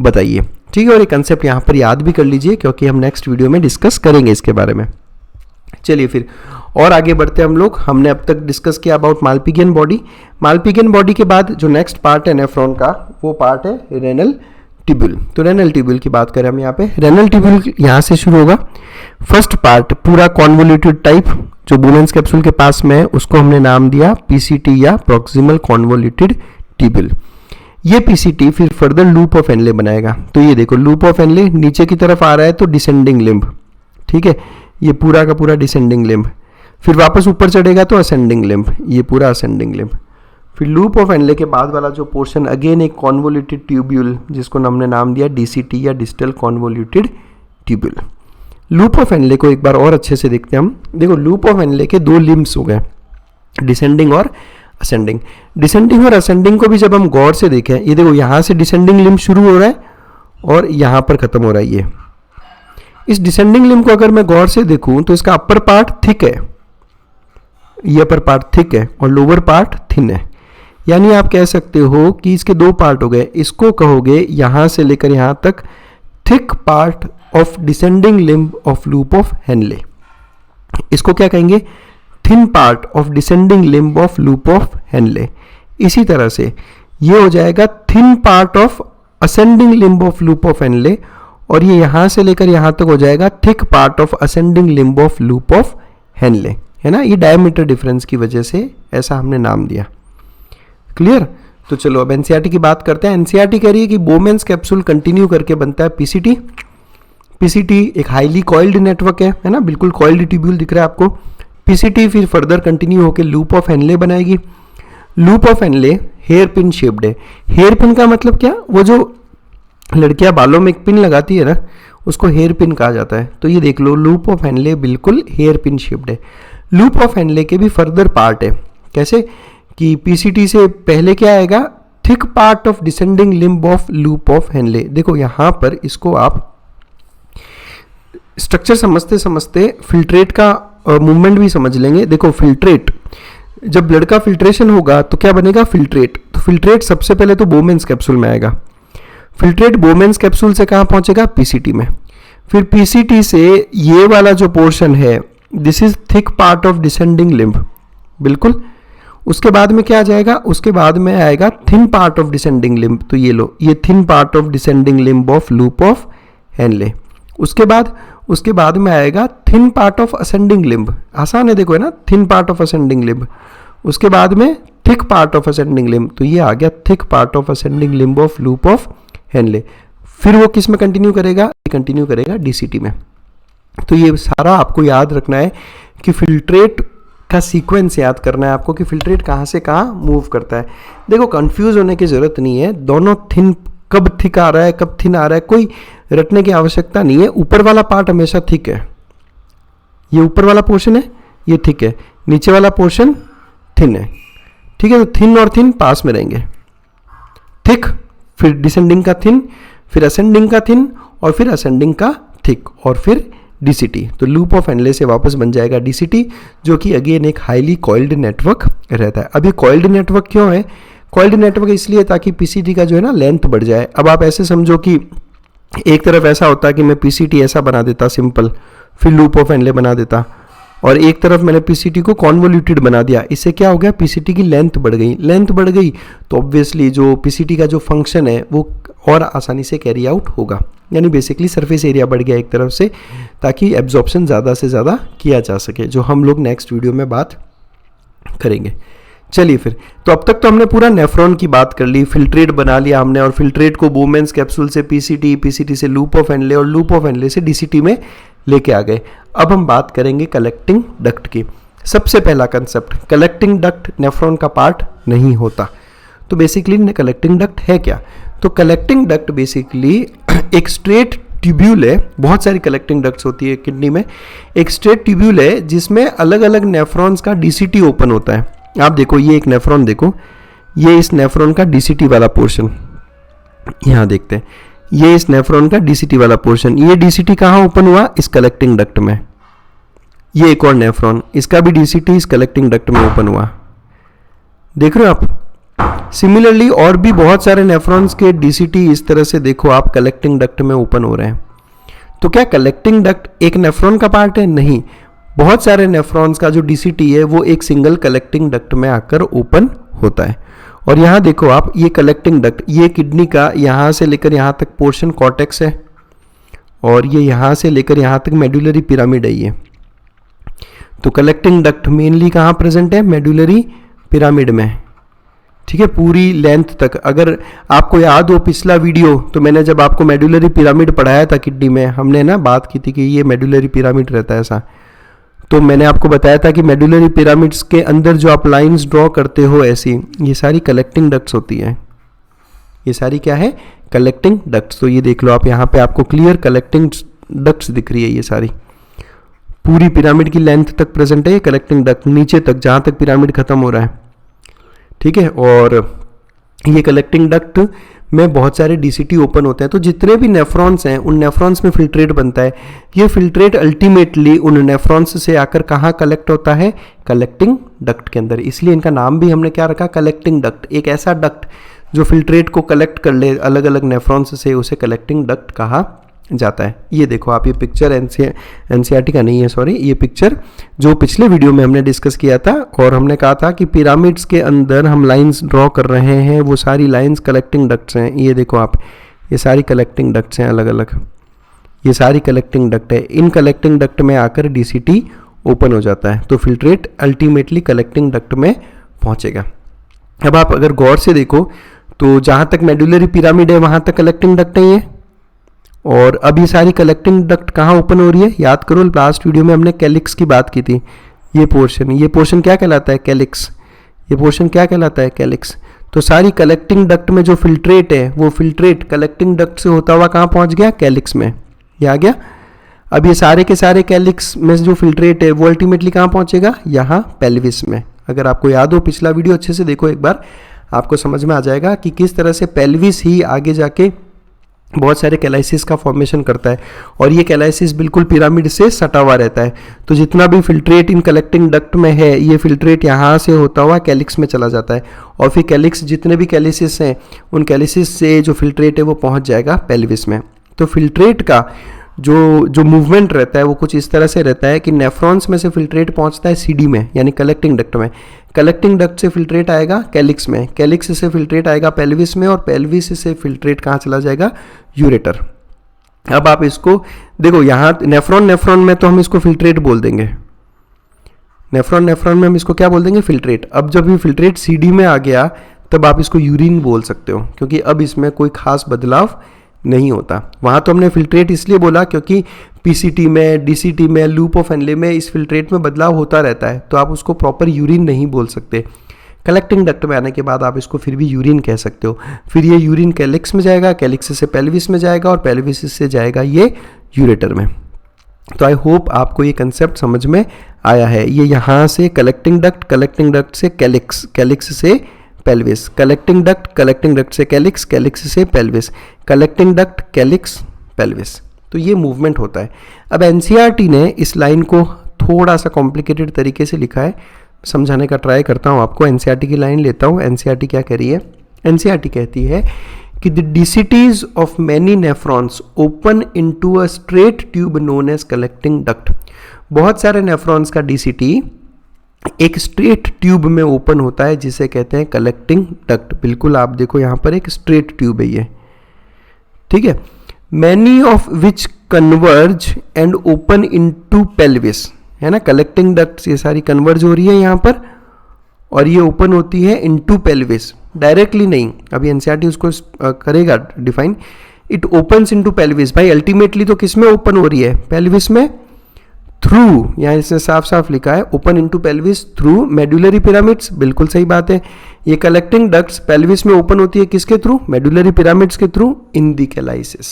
बताइए, ठीक है। और ये कंसेप्ट यहाँ पर याद भी कर लीजिए क्योंकि हम नेक्स्ट वीडियो में डिस्कस करेंगे इसके बारे में। चलिए फिर और आगे बढ़ते हैं हम लोग। हमने अब तक डिस्कस किया about Malpighian body. Malpighian body के बाद जो नेक्स्ट पार्ट है नेफ्रॉन का, वो पार्ट है रेनल ट्यूब्यूल। तो रेनल ट्यूब्यूल की बात करें हम यहाँ पे, रेनल ट्यूब्यूल यहाँ से शुरू होगा। फर्स्ट पार्ट पूरा कॉन्वोल्यूटेड टाइप जो बोमेन्स कैप्सूल के पास में है, उसको हमने नाम दिया पीसीटी या प्रॉक्सिमल कॉन्वोल्यूटेड ट्यूब्यूल। ये पीसीटी फिर फर्दर लूप ऑफ हेनले बनाएगा। तो ये देखो लूप ऑफ हेनले नीचे की तरफ आ रहा है तो डिसेंडिंग लिम्ब, ठीक है, ये पूरा का पूरा डिसेंडिंग लिम्ब। फिर वापस ऊपर चढ़ेगा तो असेंडिंग लिम्ब, ये पूरा असेंडिंग लिम्ब। फिर लूप ऑफ हेनले के बाद वाला जो पोर्शन अगेन एक कॉन्वोल्यूटेड ट्यूब्यूल, जिसको हमने नाम दिया डीसीटी या distal convoluted tubule. Loop of Henley को एक बार और अच्छे से देखते हैं हम। देखो लूप ऑफ हेनले के दो लिम्ब्स हो गए, डिसेंडिंग और असेंडिंग। डिसेंडिंग और असेंडिंग को भी जब हम गौर से देखें, ये देखो यहाँ से डिसेंडिंग लिम्ब शुरू हो रहा है और यहाँ पर खत्म हो रहा है। ये इस डिसेंडिंग लिम्ब को अगर मैं गौर से देखूं तो इसका अपर पार्ट थिक है, ये अपर पार्ट थिक है और लोअर पार्ट थिन है। यानी आप कह सकते हो कि इसके दो पार्ट हो गए। इसको कहोगे यहां से लेकर यहां तक thick part of descending limb of loop of Henley. इसको क्या कहेंगे? Thin part of descending limb of loop of Henley. इसी तरह से ये हो जाएगा thin part of ascending limb of loop of Henley, और ये यहां से लेकर यहां तक हो जाएगा thick part of ascending limb of loop of Henley, है ना। ये डायमीटर डिफरेंस की वजह से ऐसा हमने नाम दिया। क्लियर? तो चलो अब एनसीईआरटी की बात करते हैं। एनसीईआरटी कह रही है कि बोमेन्स कैप्सूल कंटिन्यू करके बनता है पीसीटी। पीसीटी एक हाईली कॉइल्ड नेटवर्क है ना, बिल्कुल कॉइल्ड ट्यूब्यूल दिख रहा है आपको। पीसीटी फिर फर्दर कंटिन्यू होकर लूप ऑफ हेनले बनाएगी। Loop of Henle hairpin shaped है। हेयर पिन का मतलब क्या? वो जो लड़कियां बालों में एक पिन लगाती है ना, उसको हेयर पिन कहा जाता है। तो ये देख लो, लूप ऑफ हेनले बिल्कुल हेयर पिन शेप्ड है। लूप ऑफ हेनले के भी फर्दर पार्ट है। कैसे कि पीसीटी से पहले क्या आएगा? Thick part of descending limb of loop of Henley. देखो यहां पर इसको आप स्ट्रक्चर समझते समझते फिल्ट्रेट का मूवमेंट भी समझ लेंगे। देखो फिल्ट्रेट, जब ब्लड का फिल्ट्रेशन होगा तो क्या बनेगा? फिल्ट्रेट। तो फिल्ट्रेट सबसे पहले तो बोमेन्स कैप्सूल में आएगा। फिल्ट्रेट बोमेन्स कैप्सूल से कहां पहुंचेगा? पीसीटी में। फिर पीसीटी से ये वाला जो पोर्शन है, this is thick part of descending limb, बिल्कुल। उसके बाद में क्या आ जाएगा? उसके बाद में आएगा thin part of descending limb. तो ये लो, ये thin part of descending limb of loop of Henley. उसके बाद में आएगा thin part of ascending limb. आसान है, देखो है ना, thin part of ascending limb. उसके बाद में thick part of ascending limb. तो ये आ गया thick part of ascending limb of loop of Henley. फिर वो किस में कंटिन्यू करेगा? कंटिन्यू करेगा डीसीटी में। तो ये सारा आपको याद रखना है कि फिल्ट्रेट का सीक्वेंस याद करना है आपको कि फिल्ट्रेट कहाँ से कहाँ मूव करता है। देखो कंफ्यूज होने की जरूरत नहीं है, दोनों थिन, कब थिक आ रहा है कब थिन आ रहा है, कोई रटने की आवश्यकता नहीं है। ऊपर वाला पार्ट हमेशा थिक है, ये ऊपर वाला पोर्शन है ये थिक है, नीचे वाला पोर्शन थिन है। ठीक है, तो थिन और थिन पास में रहेंगे। थिक, फिर डिसेंडिंग का थिन, फिर असेंडिंग का थिन, और फिर असेंडिंग का थिक, और फिर डीसीटी। तो लूप ऑफ हेनले से वापस बन जाएगा डीसीटी, जो कि अगेन एक हाईली कॉइल्ड नेटवर्क रहता है। अब ये कॉइल्ड नेटवर्क क्यों है? कॉइल्ड नेटवर्क इसलिए ताकि पीसीटी का जो है ना लेंथ बढ़ जाए। अब आप ऐसे समझो कि एक तरफ ऐसा होता है कि मैं पीसीटी ऐसा बना देता सिंपल, फिर लूप ऑफ हेनले बना देता, और एक तरफ मैंने पीसीटी को कॉन्वोल्यूटेड बना दिया। इससे क्या हो गया? पीसीटी की लेंथ बढ़ गई। लेंथ बढ़ गई तो ऑब्वियसली जो पीसीटी का जो फंक्शन है वो और आसानी से कैरी आउट होगा। यानी बेसिकली सरफेस एरिया बढ़ गया एक तरफ से, ताकि एब्जॉर्प्शन ज़्यादा से ज़्यादा किया जा सके, जो हम लोग नेक्स्ट वीडियो में बात करेंगे। चलिए फिर, तो अब तक तो हमने पूरा नेफ्रॉन की बात कर ली, फिल्ट्रेट बना लिया हमने, और फिल्ट्रेट को बोमेन्स कैप्सूल से पीसीटी, पीसीटी से लूप ऑफ हेनले, और लूप ऑफ हेनले से डीसीटी में लेके आ गए। अब हम बात करेंगे कलेक्टिंग डक्ट की। सबसे पहला कंसेप्ट, कलेक्टिंग डक्ट नेफ्रॉन का पार्ट नहीं होता। तो बेसिकली कलेक्टिंग डक्ट है क्या? तो कलेक्टिंग डक्ट बेसिकली एक स्ट्रेट ट्यूब्यूल है। बहुत सारी कलेक्टिंग डक्ट्स होती है किडनी में। एक स्ट्रेट ट्यूब्यूल है जिसमें अलग अलग नेफ्रॉन्स का डीसीटी ओपन होता है। आप देखो, ये एक नेफ्रॉन देखो, ये इस नेफ्रॉन का डीसीटी वाला पोर्शन, यहाँ देखते हैं, ये इस नेफ्रॉन का डीसीटी वाला पोर्शन। ये डीसीटी कहाँ ओपन हुआ? इस कलेक्टिंग डक्ट में। ये एक और नेफ्रॉन, इसका भी डीसीटी इस कलेक्टिंग डक्ट में ओपन हुआ। देख रहे हो आप? सिमिलरली और भी बहुत सारे नेफ्रॉन्स के डीसीटी इस तरह से देखो आप कलेक्टिंग डक्ट में ओपन हो रहे हैं। तो क्या कलेक्टिंग डक्ट एक नेफ्रॉन का पार्ट है? नहीं, बहुत सारे नेफ्रॉन्स का जो डीसीटी है वो एक सिंगल कलेक्टिंग डक्ट में आकर ओपन होता है। और यहाँ देखो आप, ये कलेक्टिंग डक्ट, ये किडनी का यहाँ से लेकर यहाँ तक पोर्शन कॉर्टेक्स है, और ये यहाँ से लेकर यहाँ तक मेडुलरी पिरामिड है ये। तो कलेक्टिंग डक्ट मेनली कहाँ प्रेजेंट है? मेडुलरी पिरामिड में। ठीक है, पूरी लेंथ तक। अगर आपको याद हो पिछला वीडियो, तो मैंने जब आपको मेडुलरी पिरामिड पढ़ाया था किडनी में, हमने ना बात की थी कि ये मेडुलरी पिरामिड रहता है ऐसा। तो मैंने आपको बताया था कि मेडुलरी पिरामिड्स के अंदर जो आप लाइंस ड्रॉ करते हो ऐसी, ये सारी कलेक्टिंग डक्ट्स होती हैं। ये सारी क्या है? Collecting ducts. तो ये देख लो आप, यहाँ पे आपको क्लियर कलेक्टिंग डक्ट्स दिख रही है। ये सारी पूरी पिरामिड की लेंथ तक प्रेजेंट है ये कलेक्टिंग डक्ट, नीचे तक जहाँ तक पिरामिड खत्म हो रहा है, ठीक है। और ये कलेक्टिंग डक्ट में बहुत सारे डीसीटी ओपन होते हैं। तो जितने भी नेफ्रॉन्स हैं उन नेफ्रॉन्स में फिल्ट्रेट बनता है। ये फिल्ट्रेट अल्टीमेटली उन नेफ्रॉन्स से आकर कहाँ कलेक्ट होता है? कलेक्टिंग डक्ट के अंदर। इसलिए इनका नाम भी हमने क्या रखा? Collecting duct. एक ऐसा डक्ट जो फिल्ट्रेट को कलेक्ट कर ले अलग अलग नेफ्रॉन्स से, उसे कलेक्टिंग डक्ट कहा जाता है। ये देखो आप, ये पिक्चर एनसीईआरटी का नहीं है, सॉरी, ये पिक्चर जो पिछले वीडियो में हमने डिस्कस किया था, और हमने कहा था कि पिरामिड्स के अंदर हम लाइंस ड्रॉ कर रहे हैं, वो सारी लाइंस कलेक्टिंग डक्ट्स हैं। ये देखो आप, ये सारी कलेक्टिंग डक्ट्स हैं अलग अलग, ये सारी कलेक्टिंग डक्ट है। इन कलेक्टिंग डक्ट में आकर डीसीटी ओपन हो जाता है, तो फिल्ट्रेट अल्टीमेटली कलेक्टिंग डक्ट में पहुंचेगा। अब आप अगर गौर से देखो तो जहां तक मेडुलरी पिरामिड है वहां तक कलेक्टिंग डक्ट ही है, और अब ये सारी कलेक्टिंग डक्ट कहाँ ओपन हो रही है? याद करो, लास्ट वीडियो में हमने कैलिक्स की बात की थी। ये पोर्शन क्या कहलाता है? कैलिक्स। ये पोर्शन क्या कहलाता है? कैलिक्स। तो सारी कलेक्टिंग डक्ट में जो फिल्ट्रेट है वो फिल्ट्रेट कलेक्टिंग डक्ट से होता हुआ कहाँ पहुंच गया? कैलिक्स में। ये आ गया। अब ये सारे के सारे कैलिक्स में जो फिल्ट्रेट है वो अल्टीमेटली कहाँ पहुंचेगा? यहाँ पेल्विस में। अगर आपको याद हो पिछला वीडियो अच्छे से देखो एक बार, आपको समझ में आ जाएगा कि किस तरह से पेल्विस ही आगे जाके बहुत सारे कैलाइसिस का फॉर्मेशन करता है, और ये कैलाइसिस बिल्कुल पिरामिड से सटा हुआ रहता है। तो जितना भी फिल्ट्रेट इन कलेक्टिंग डक्ट में है, ये फिल्ट्रेट यहाँ से होता हुआ कैलिक्स में चला जाता है, और फिर कैलिक्स जितने भी कैलिसिस हैं उन कैलिसिस से जो फिल्ट्रेट है वो पहुँच जाएगा पेल्विस में। तो फिल्ट्रेट का जो मूवमेंट रहता है वो कुछ इस तरह से रहता है कि नेफ्रॉन्स में से फिल्ट्रेट पहुंचता है सीडी में, यानी कलेक्टिंग डक्ट में। कलेक्टिंग डक्ट से फिल्ट्रेट आएगा कैलिक्स में, कैलिक्स से फिल्ट्रेट आएगा पेल्विस में, और पेल्विस से फिल्ट्रेट कहाँ चला जाएगा? यूरेटर। अब आप इसको देखो, यहाँ नेफ्रॉन में तो हम इसको फिल्ट्रेट बोल देंगे, नेफ्रॉन में हम इसको क्या बोल देंगे? फिल्ट्रेट। अब जब ये फिल्ट्रेट सीडी में आ गया तब आप इसको यूरिन बोल सकते हो, क्योंकि अब इसमें कोई खास बदलाव नहीं होता। वहाँ तो हमने फिल्ट्रेट इसलिए बोला क्योंकि पीसीटी में, डीसीटी में, लूप ऑफ एनले में इस फिल्ट्रेट में बदलाव होता रहता है, तो आप उसको प्रॉपर यूरिन नहीं बोल सकते। कलेक्टिंग डक्ट में आने के बाद आप इसको फिर भी यूरिन कह सकते हो। फिर ये यूरिन कैलिक्स में जाएगा, कैलिक्स से पेल्विस में जाएगा, और पेल्विस से जाएगा ये यूरेटर में। तो आई होप आपको ये कंसेप्ट समझ में आया है। ये यहाँ से कलेक्टिंग डक्ट से कैलिक्स, कैलिक्स से पेल्विस, कलेक्टिंग डक्ट से कैलिक्स, कैलिक्स से pelvis, collecting duct, calyx, pelvis. तो ये मूवमेंट होता है। अब एनसीईआरटी ने इस लाइन को थोड़ा सा कॉम्प्लिकेटेड तरीके से लिखा है, समझाने का ट्राई करता हूँ आपको। एनसीईआरटी की लाइन लेता हूँ। एनसीईआरटी क्या कह रही है? एनसीईआरटी कहती है कि the DCTs of many nephrons open into a straight tube known as collecting duct. बहुत सारे नेफ्रॉन्स का डीसीटी एक स्ट्रेट ट्यूब में ओपन होता है जिसे कहते हैं कलेक्टिंग डक्ट। बिल्कुल आप देखो यहाँ पर एक स्ट्रेट ट्यूब है ये, ठीक है। Many of which converge and open into pelvis, है ना। कलेक्टिंग डक्ट्स ये सारी कन्वर्ज हो रही है यहाँ पर, और ये ओपन होती है इनटू पेल्विस, डायरेक्टली नहीं। अभी एनसीईआरटी उसको करेगा define. It opens into pelvis. भाई अल्टीमेटली तो किस में ओपन हो रही है? पेल्विस में। थ्रू, यहाँ इसने साफ साफ लिखा है open into pelvis through medullary pyramids. बिल्कुल सही बात है। ये कलेक्टिंग डक्ट्स पेल्विस में ओपन होती है किसके थ्रू? मेडुलरी पिरामिड्स के थ्रू, इन दी कैलाइसिस,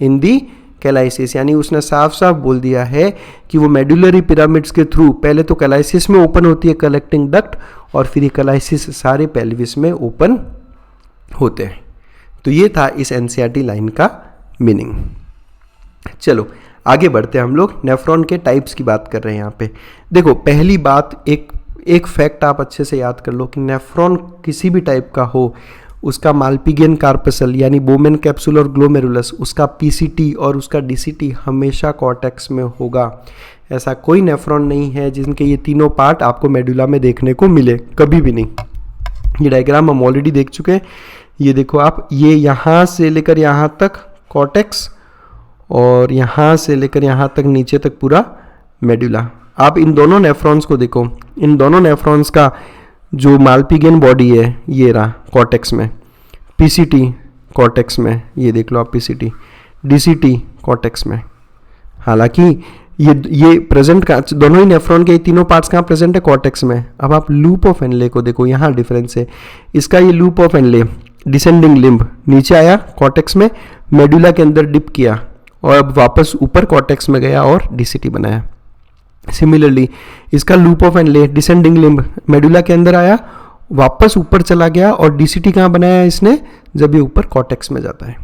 इन दी कैलाइसिस। यानी उसने साफ साफ बोल दिया है कि वो मेडुलरी पिरामिड्स के थ्रू पहले तो कैलाइसिस में ओपन होती है कलेक्टिंग डक्ट, और फिर ये कैलाइसिस सारे पेल्विस में ओपन होते हैं। तो ये था इस एनसीईआरटी लाइन का मीनिंग। चलो आगे बढ़ते हैं हम लोग। नेफ्रॉन के टाइप्स की बात कर रहे हैं यहाँ पे। देखो पहली बात, एक फैक्ट आप अच्छे से याद कर लो कि नेफ्रॉन किसी भी टाइप का हो, उसका माल्पिगियन कार्पसल यानी बोमेन कैप्सूल और ग्लोमेरुलस, उसका पीसीटी और उसका डीसीटी हमेशा कॉर्टेक्स में होगा। ऐसा कोई नेफ्रॉन नहीं है जिनके ये तीनों पार्ट आपको मेडुला में देखने को मिले, कभी भी नहीं। ये डायग्राम हम ऑलरेडी देख चुके हैं। ये देखो आप, ये यहाँ से लेकर यहाँ तक कॉर्टेक्स, और यहाँ से लेकर यहाँ तक नीचे तक पूरा मेडुला। आप इन दोनों नेफ्रॉन्स को देखो, इन दोनों नेफ्रॉन्स का जो माल्पिगियन बॉडी है ये रहा कॉर्टेक्स में, पीसीटी कॉर्टेक्स में, ये देख लो आप पीसीटी, डीसीटी कॉर्टेक्स में। हालांकि ये प्रेजेंट का दोनों ही नेफ्रॉन के तीनों पार्ट्स कहाँ प्रेजेंट है, कॉर्टेक्स में। अब आप लूप ऑफ एनले को देखो, यहाँ डिफरेंस है। इसका ये loop of Henle descending limb नीचे आया कॉर्टेक्स में, मेडुला के अंदर डिप किया और अब वापस ऊपर कॉर्टेक्स में गया और डीसीटी बनाया। सिमिलरली इसका loop of Henle descending limb medulla के अंदर आया, वापस ऊपर चला गया और डीसीटी कहाँ बनाया इसने, जब ये ऊपर कॉर्टेक्स में जाता है।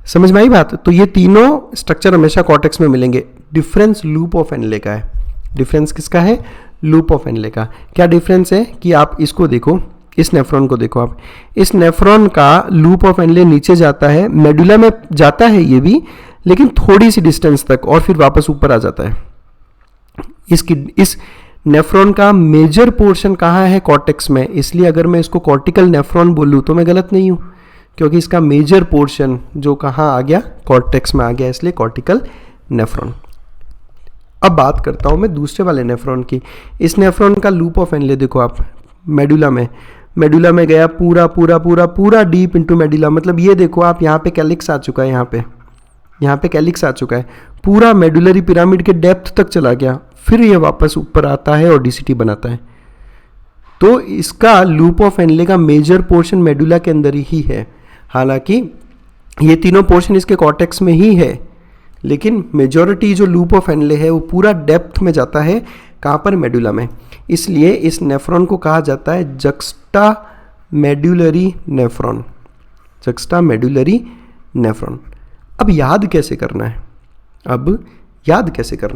समझ में आई बात। तो ये तीनों स्ट्रक्चर हमेशा कॉर्टेक्स में मिलेंगे। डिफरेंस लूप ऑफ एनले का है। डिफरेंस किसका है, लूप ऑफ एनले का। क्या डिफरेंस है कि आप इसको देखो, इस नेफ्रॉन को देखो आप, इस नेफ्रॉन का लूप ऑफ एनले नीचे जाता है, मेडुला में जाता है ये भी, लेकिन थोड़ी सी डिस्टेंस तक और फिर वापस ऊपर आ जाता है। इस नेफ्रॉन का मेजर पोर्शन कहाँ है, कॉर्टेक्स में। इसलिए अगर मैं इसको कॉर्टिकल नेफ्रॉन बोलूँ तो मैं गलत नहीं हूँ, क्योंकि इसका मेजर पोर्शन जो कहाँ आ गया, कॉर्टेक्स में आ गया, इसलिए कॉर्टिकल नेफ्रॉन। अब बात करता हूँ मैं दूसरे वाले नेफ्रॉन की। इस नेफ्रॉन का लूप ऑफ एनले देखो आप, मेडुला में गया पूरा पूरा पूरा पूरा डीप इनटू मेडुला। मतलब ये देखो आप, यहाँ पे कैलिक्स आ चुका है, यहाँ पे कैलिक्स आ चुका है, पूरा मेडुलरी पिरामिड के डेप्थ तक चला गया, फिर ये वापस ऊपर आता है और डीसीटी बनाता है। तो इसका लूप ऑफ एनले का मेजर पोर्शन मेडुला के अंदर ही है। हालांकि ये तीनों पोर्शन इसके कॉर्टेक्स में ही है, लेकिन मेजॉरिटी जो लूप ऑफ एनले है वो पूरा डेप्थ में जाता है, कहाँ पर, मेडुला में। इसलिए इस नेफ्रॉन को कहा जाता है juxta medullary nephron. Juxta medullary nephron. अब याद कैसे करना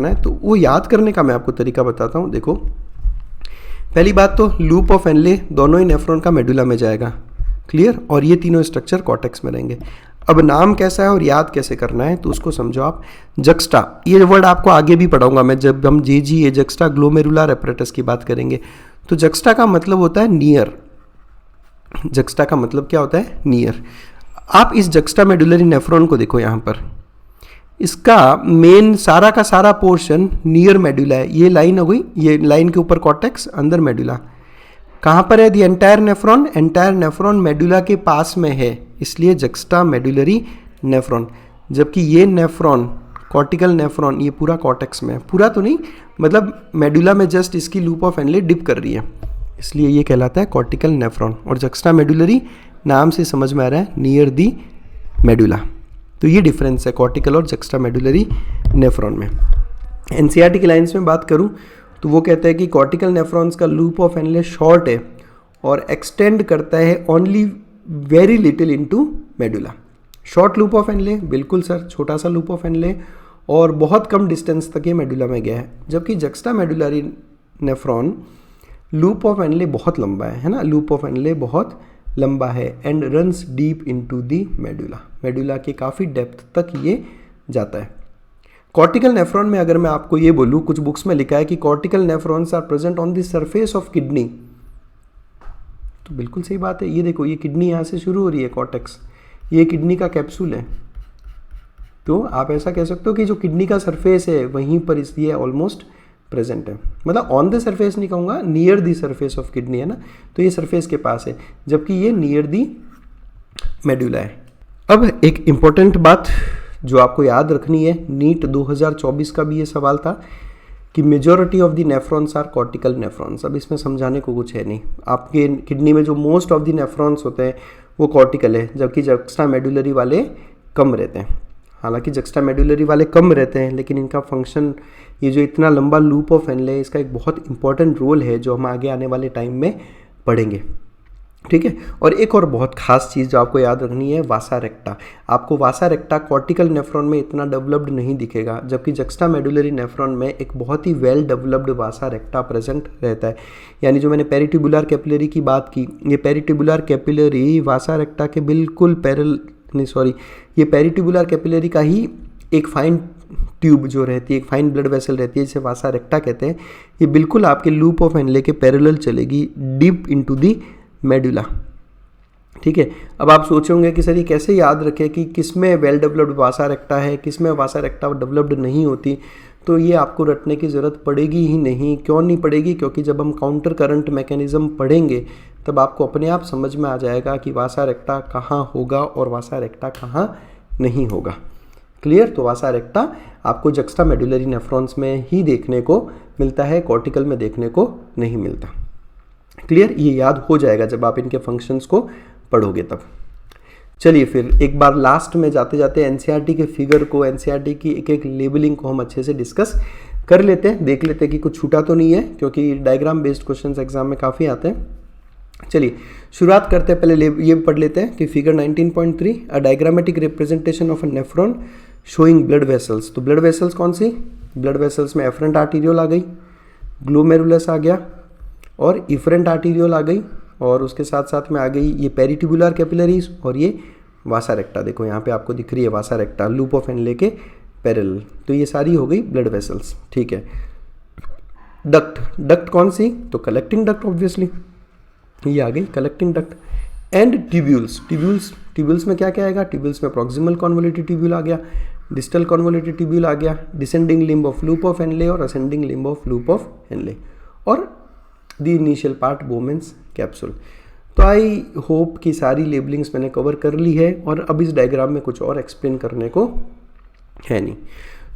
है, तो वो याद करने का मैं आपको तरीका बताता हूँ। देखो, पहली बात तो लूप ऑफ एनले दोनों ही नेफ्रॉन का मेडुला में जाएगा, क्लियर, और ये तीनों स्ट्रक्चर कॉर्टेक्स में रहेंगे। अब नाम कैसा है और याद कैसे करना है, तो उसको समझो आप। जक्स्टा, ये वर्ड आपको आगे भी पढ़ाऊंगा मैं, जब हम JGA जक्स्टा ग्लोमेरुलर एपरेटस की बात करेंगे। तो जक्स्टा का मतलब होता है नियर। जक्स्टा का मतलब क्या होता है, नियर। आप इस जक्स्टा मेडुलरी नेफ्रॉन को देखो, यहाँ पर इसका मेन सारा का सारा पोर्शन नियर मेडुला है। ये लाइन हो गई, ये लाइन के ऊपर कॉर्टेक्स, अंदर मेडुला। कहाँ पर है, दी एंटायर नेफ्रॉन मेडुला के पास में है, इसलिए जक्स्टा मेडुलरी नेफ्रॉन। जबकि ये नेफ्रॉन, कॉर्टिकल नेफ्रॉन, ये पूरा कॉर्टेक्स में है। पूरा तो नहीं, मतलब मेडुला में जस्ट इसकी लूप ऑफ एनले डिप कर रही है, इसलिए ये कहलाता है कॉर्टिकल नेफ्रॉन। और जक्स्टा मेडुलरी नाम से समझ में आ रहा है, नियर दी मेडुला। तो ये डिफरेंस है कॉर्टिकल और जक्स्टा मेडुलरी नेफ्रॉन में। एनसीईआरटी की लाइन्स में बात करूँ तो वो कहता है कि कॉर्टिकल नेफ्रॉन्स का लूप ऑफ एनले शॉर्ट है और एक्सटेंड करता है only very little into medulla. Short loop of Henle, बिल्कुल सर, छोटा सा लूप ऑफ एनले और बहुत कम डिस्टेंस तक ये मेडुला में गया है। जबकि juxta medullary nephron loop of Henle बहुत लंबा है ना, लूप ऑफ एनले बहुत लंबा है and runs deep into the medulla. Medulla के काफ़ी डेप्थ तक ये जाता है। कॉर्टिकल नेफ्रॉन में अगर मैं आपको ये बोलूँ, कुछ बुक्स में लिखा है कि cortical nephrons are present on the surface of kidney, तो बिल्कुल सही बात है। ये देखो, ये किडनी यहाँ से शुरू हो रही है, कॉर्टेक्स, ये किडनी का कैप्सूल है। तो आप ऐसा कह सकते हो कि जो किडनी का सरफेस है वहीं पर इसलिए ऑलमोस्ट प्रेजेंट है। मतलब ऑन द सरफेस नहीं कहूँगा, near the surface of kidney है ना, तो ये सरफेस के पास है, जबकि ये नियर दी मेडुला है। अब एक इम्पॉर्टेंट बात जो आपको याद रखनी है, नीट 2024 का भी ये सवाल था कि majority of the nephrons are cortical nephrons. अब इसमें समझाने को कुछ है नहीं, आपके किडनी में जो मोस्ट ऑफ द नेफ्रॉन्स होते हैं वो कॉर्टिकल है, जबकि जक्स्टा मेडुलरी वाले कम रहते हैं। हालांकि जक्स्टा मेडुलरी वाले कम रहते हैं, लेकिन इनका फंक्शन, ये जो इतना लंबा लूप ऑफ एनले, इसका एक बहुत इंपॉर्टेंट रोल है जो हम आगे आने वाले टाइम में पढ़ेंगे, ठीक है। और एक और बहुत खास चीज़ जो आपको याद रखनी है, वासा रेक्टा। आपको वासा रेक्टा कॉर्टिकल नेफ्रॉन में इतना डेवलप्ड नहीं दिखेगा, जबकि जक्स्टा मेडुलरी नेफ्रॉन में एक बहुत ही वेल डेवलप्ड वासा रेक्टा प्रेजेंट रहता है। यानी जो मैंने पेरिट्यूबुलर कैपिलरी की बात की, ये पेरिट्यूबुलर कैपिलरी वासा रेक्टा के बिल्कुल ये पेरिट्यूबुलर कैपिलरी का ही एक फाइन ट्यूब जो रहती है, एक फाइन ब्लड वेसल रहती है, जिसे वासा रेक्टा कहते हैं। ये बिल्कुल आपके लूप ऑफ एनले के पैरेलल चलेगी, डीप इनटू दी मेडुला, ठीक है। अब आप सोचोगे कि सर ये कैसे याद रखें कि किसमें वेल डेवलप्ड वासा रेक्टा है, किसमें वासा रेक्टा डेवलप्ड नहीं होती। तो ये आपको रटने की ज़रूरत पड़ेगी ही नहीं। क्यों नहीं पड़ेगी? क्योंकि जब हम काउंटर करंट मैकेनिज्म पढ़ेंगे तब आपको अपने आप समझ में आ जाएगा कि वासा रेक्टा कहाँ होगा और वासा रेक्टा कहाँ नहीं होगा। क्लियर। तो वासा रेक्टा आपको जक्स्टा मेडुलरी नेफ्रॉन्स में ही देखने को मिलता है, कॉर्टिकल में देखने को नहीं मिलता। क्लियर, ये याद हो जाएगा जब आप इनके फंक्शंस को पढ़ोगे तब। चलिए फिर एक बार लास्ट में जाते जाते एनसीईआरटी के फिगर को, एनसीईआरटी की एक एक लेबलिंग को हम अच्छे से डिस्कस कर लेते हैं, देख लेते हैं कि कुछ छूटा तो नहीं है, क्योंकि डायग्राम बेस्ड क्वेश्चंस एग्जाम में काफ़ी आते हैं। चलिए शुरुआत करते हैं, पहले ये पढ़ लेते हैं कि figure 19.3 a diagrammatic representation of a nephron showing blood vessels. तो ब्लड वेसल्स कौन सी, ब्लड वेसल्स में एफरेंट आर्टीरियोल आ गई, ग्लोमेरुलस आ गया और इफरेंट आर्टीरियोल आ गई, और उसके साथ साथ में आ गई ये पेरिट्यूबुलर कैपिलरीज और ये वासा रेक्टा। देखो यहाँ पे आपको दिख रही है वासा रेक्टा लूप ऑफ एनले के पैरेलल। तो ये सारी हो गई ब्लड वेसल्स, ठीक है। डक्ट, डक्ट कौन सी, तो कलेक्टिंग डक्ट ऑब्वियसली, ये आ गई collecting duct. And tubules, tubules में क्या क्या आएगा, ट्यूब्यूल्स में प्रॉक्सिमल कॉन्वोल्यूटेड ट्यूब्यूल आ गया, डिस्टल कॉन्वोल्यूटेड ट्यूब्यूल आ गया, descending limb of loop of Henle और ascending limb of loop of Henle, और the initial part Bowman's capsule. तो आई होप कि सारी लेबलिंग्स मैंने कवर कर ली है और अब इस डायग्राम में कुछ और एक्सप्लेन करने को है नहीं।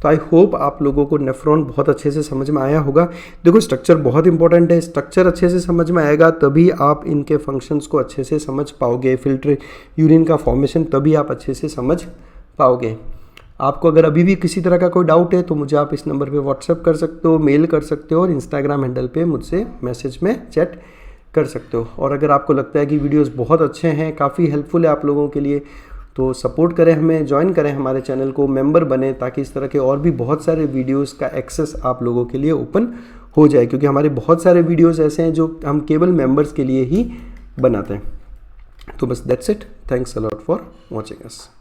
तो आई होप आप लोगों को नेफ्रॉन बहुत अच्छे से समझ में आया होगा। देखो स्ट्रक्चर बहुत इंपॉर्टेंट है, स्ट्रक्चर अच्छे से समझ में आएगा तभी आप इनके फंक्शंस को अच्छे से समझ पाओगे, फिल्टर यूरिन का फॉर्मेशन तभी आप अच्छे से समझ पाओगे। आपको अगर अभी भी किसी तरह का कोई डाउट है तो मुझे आप इस नंबर पे व्हाट्सएप कर सकते हो, मेल कर सकते हो और इंस्टाग्राम हैंडल पे मुझसे मैसेज में चैट कर सकते हो। और अगर आपको लगता है कि वीडियोस बहुत अच्छे हैं, काफ़ी हेल्पफुल है आप लोगों के लिए, तो सपोर्ट करें हमें, ज्वाइन करें हमारे चैनल को, मेंबर बने, ताकि इस तरह के और भी बहुत सारे वीडियोस का एक्सेस आप लोगों के लिए ओपन हो जाए, क्योंकि हमारे बहुत सारे वीडियोस ऐसे हैं जो हम केवल मेंबर्स के लिए ही बनाते हैं। तो बस that's it, thanks a lot for watching us.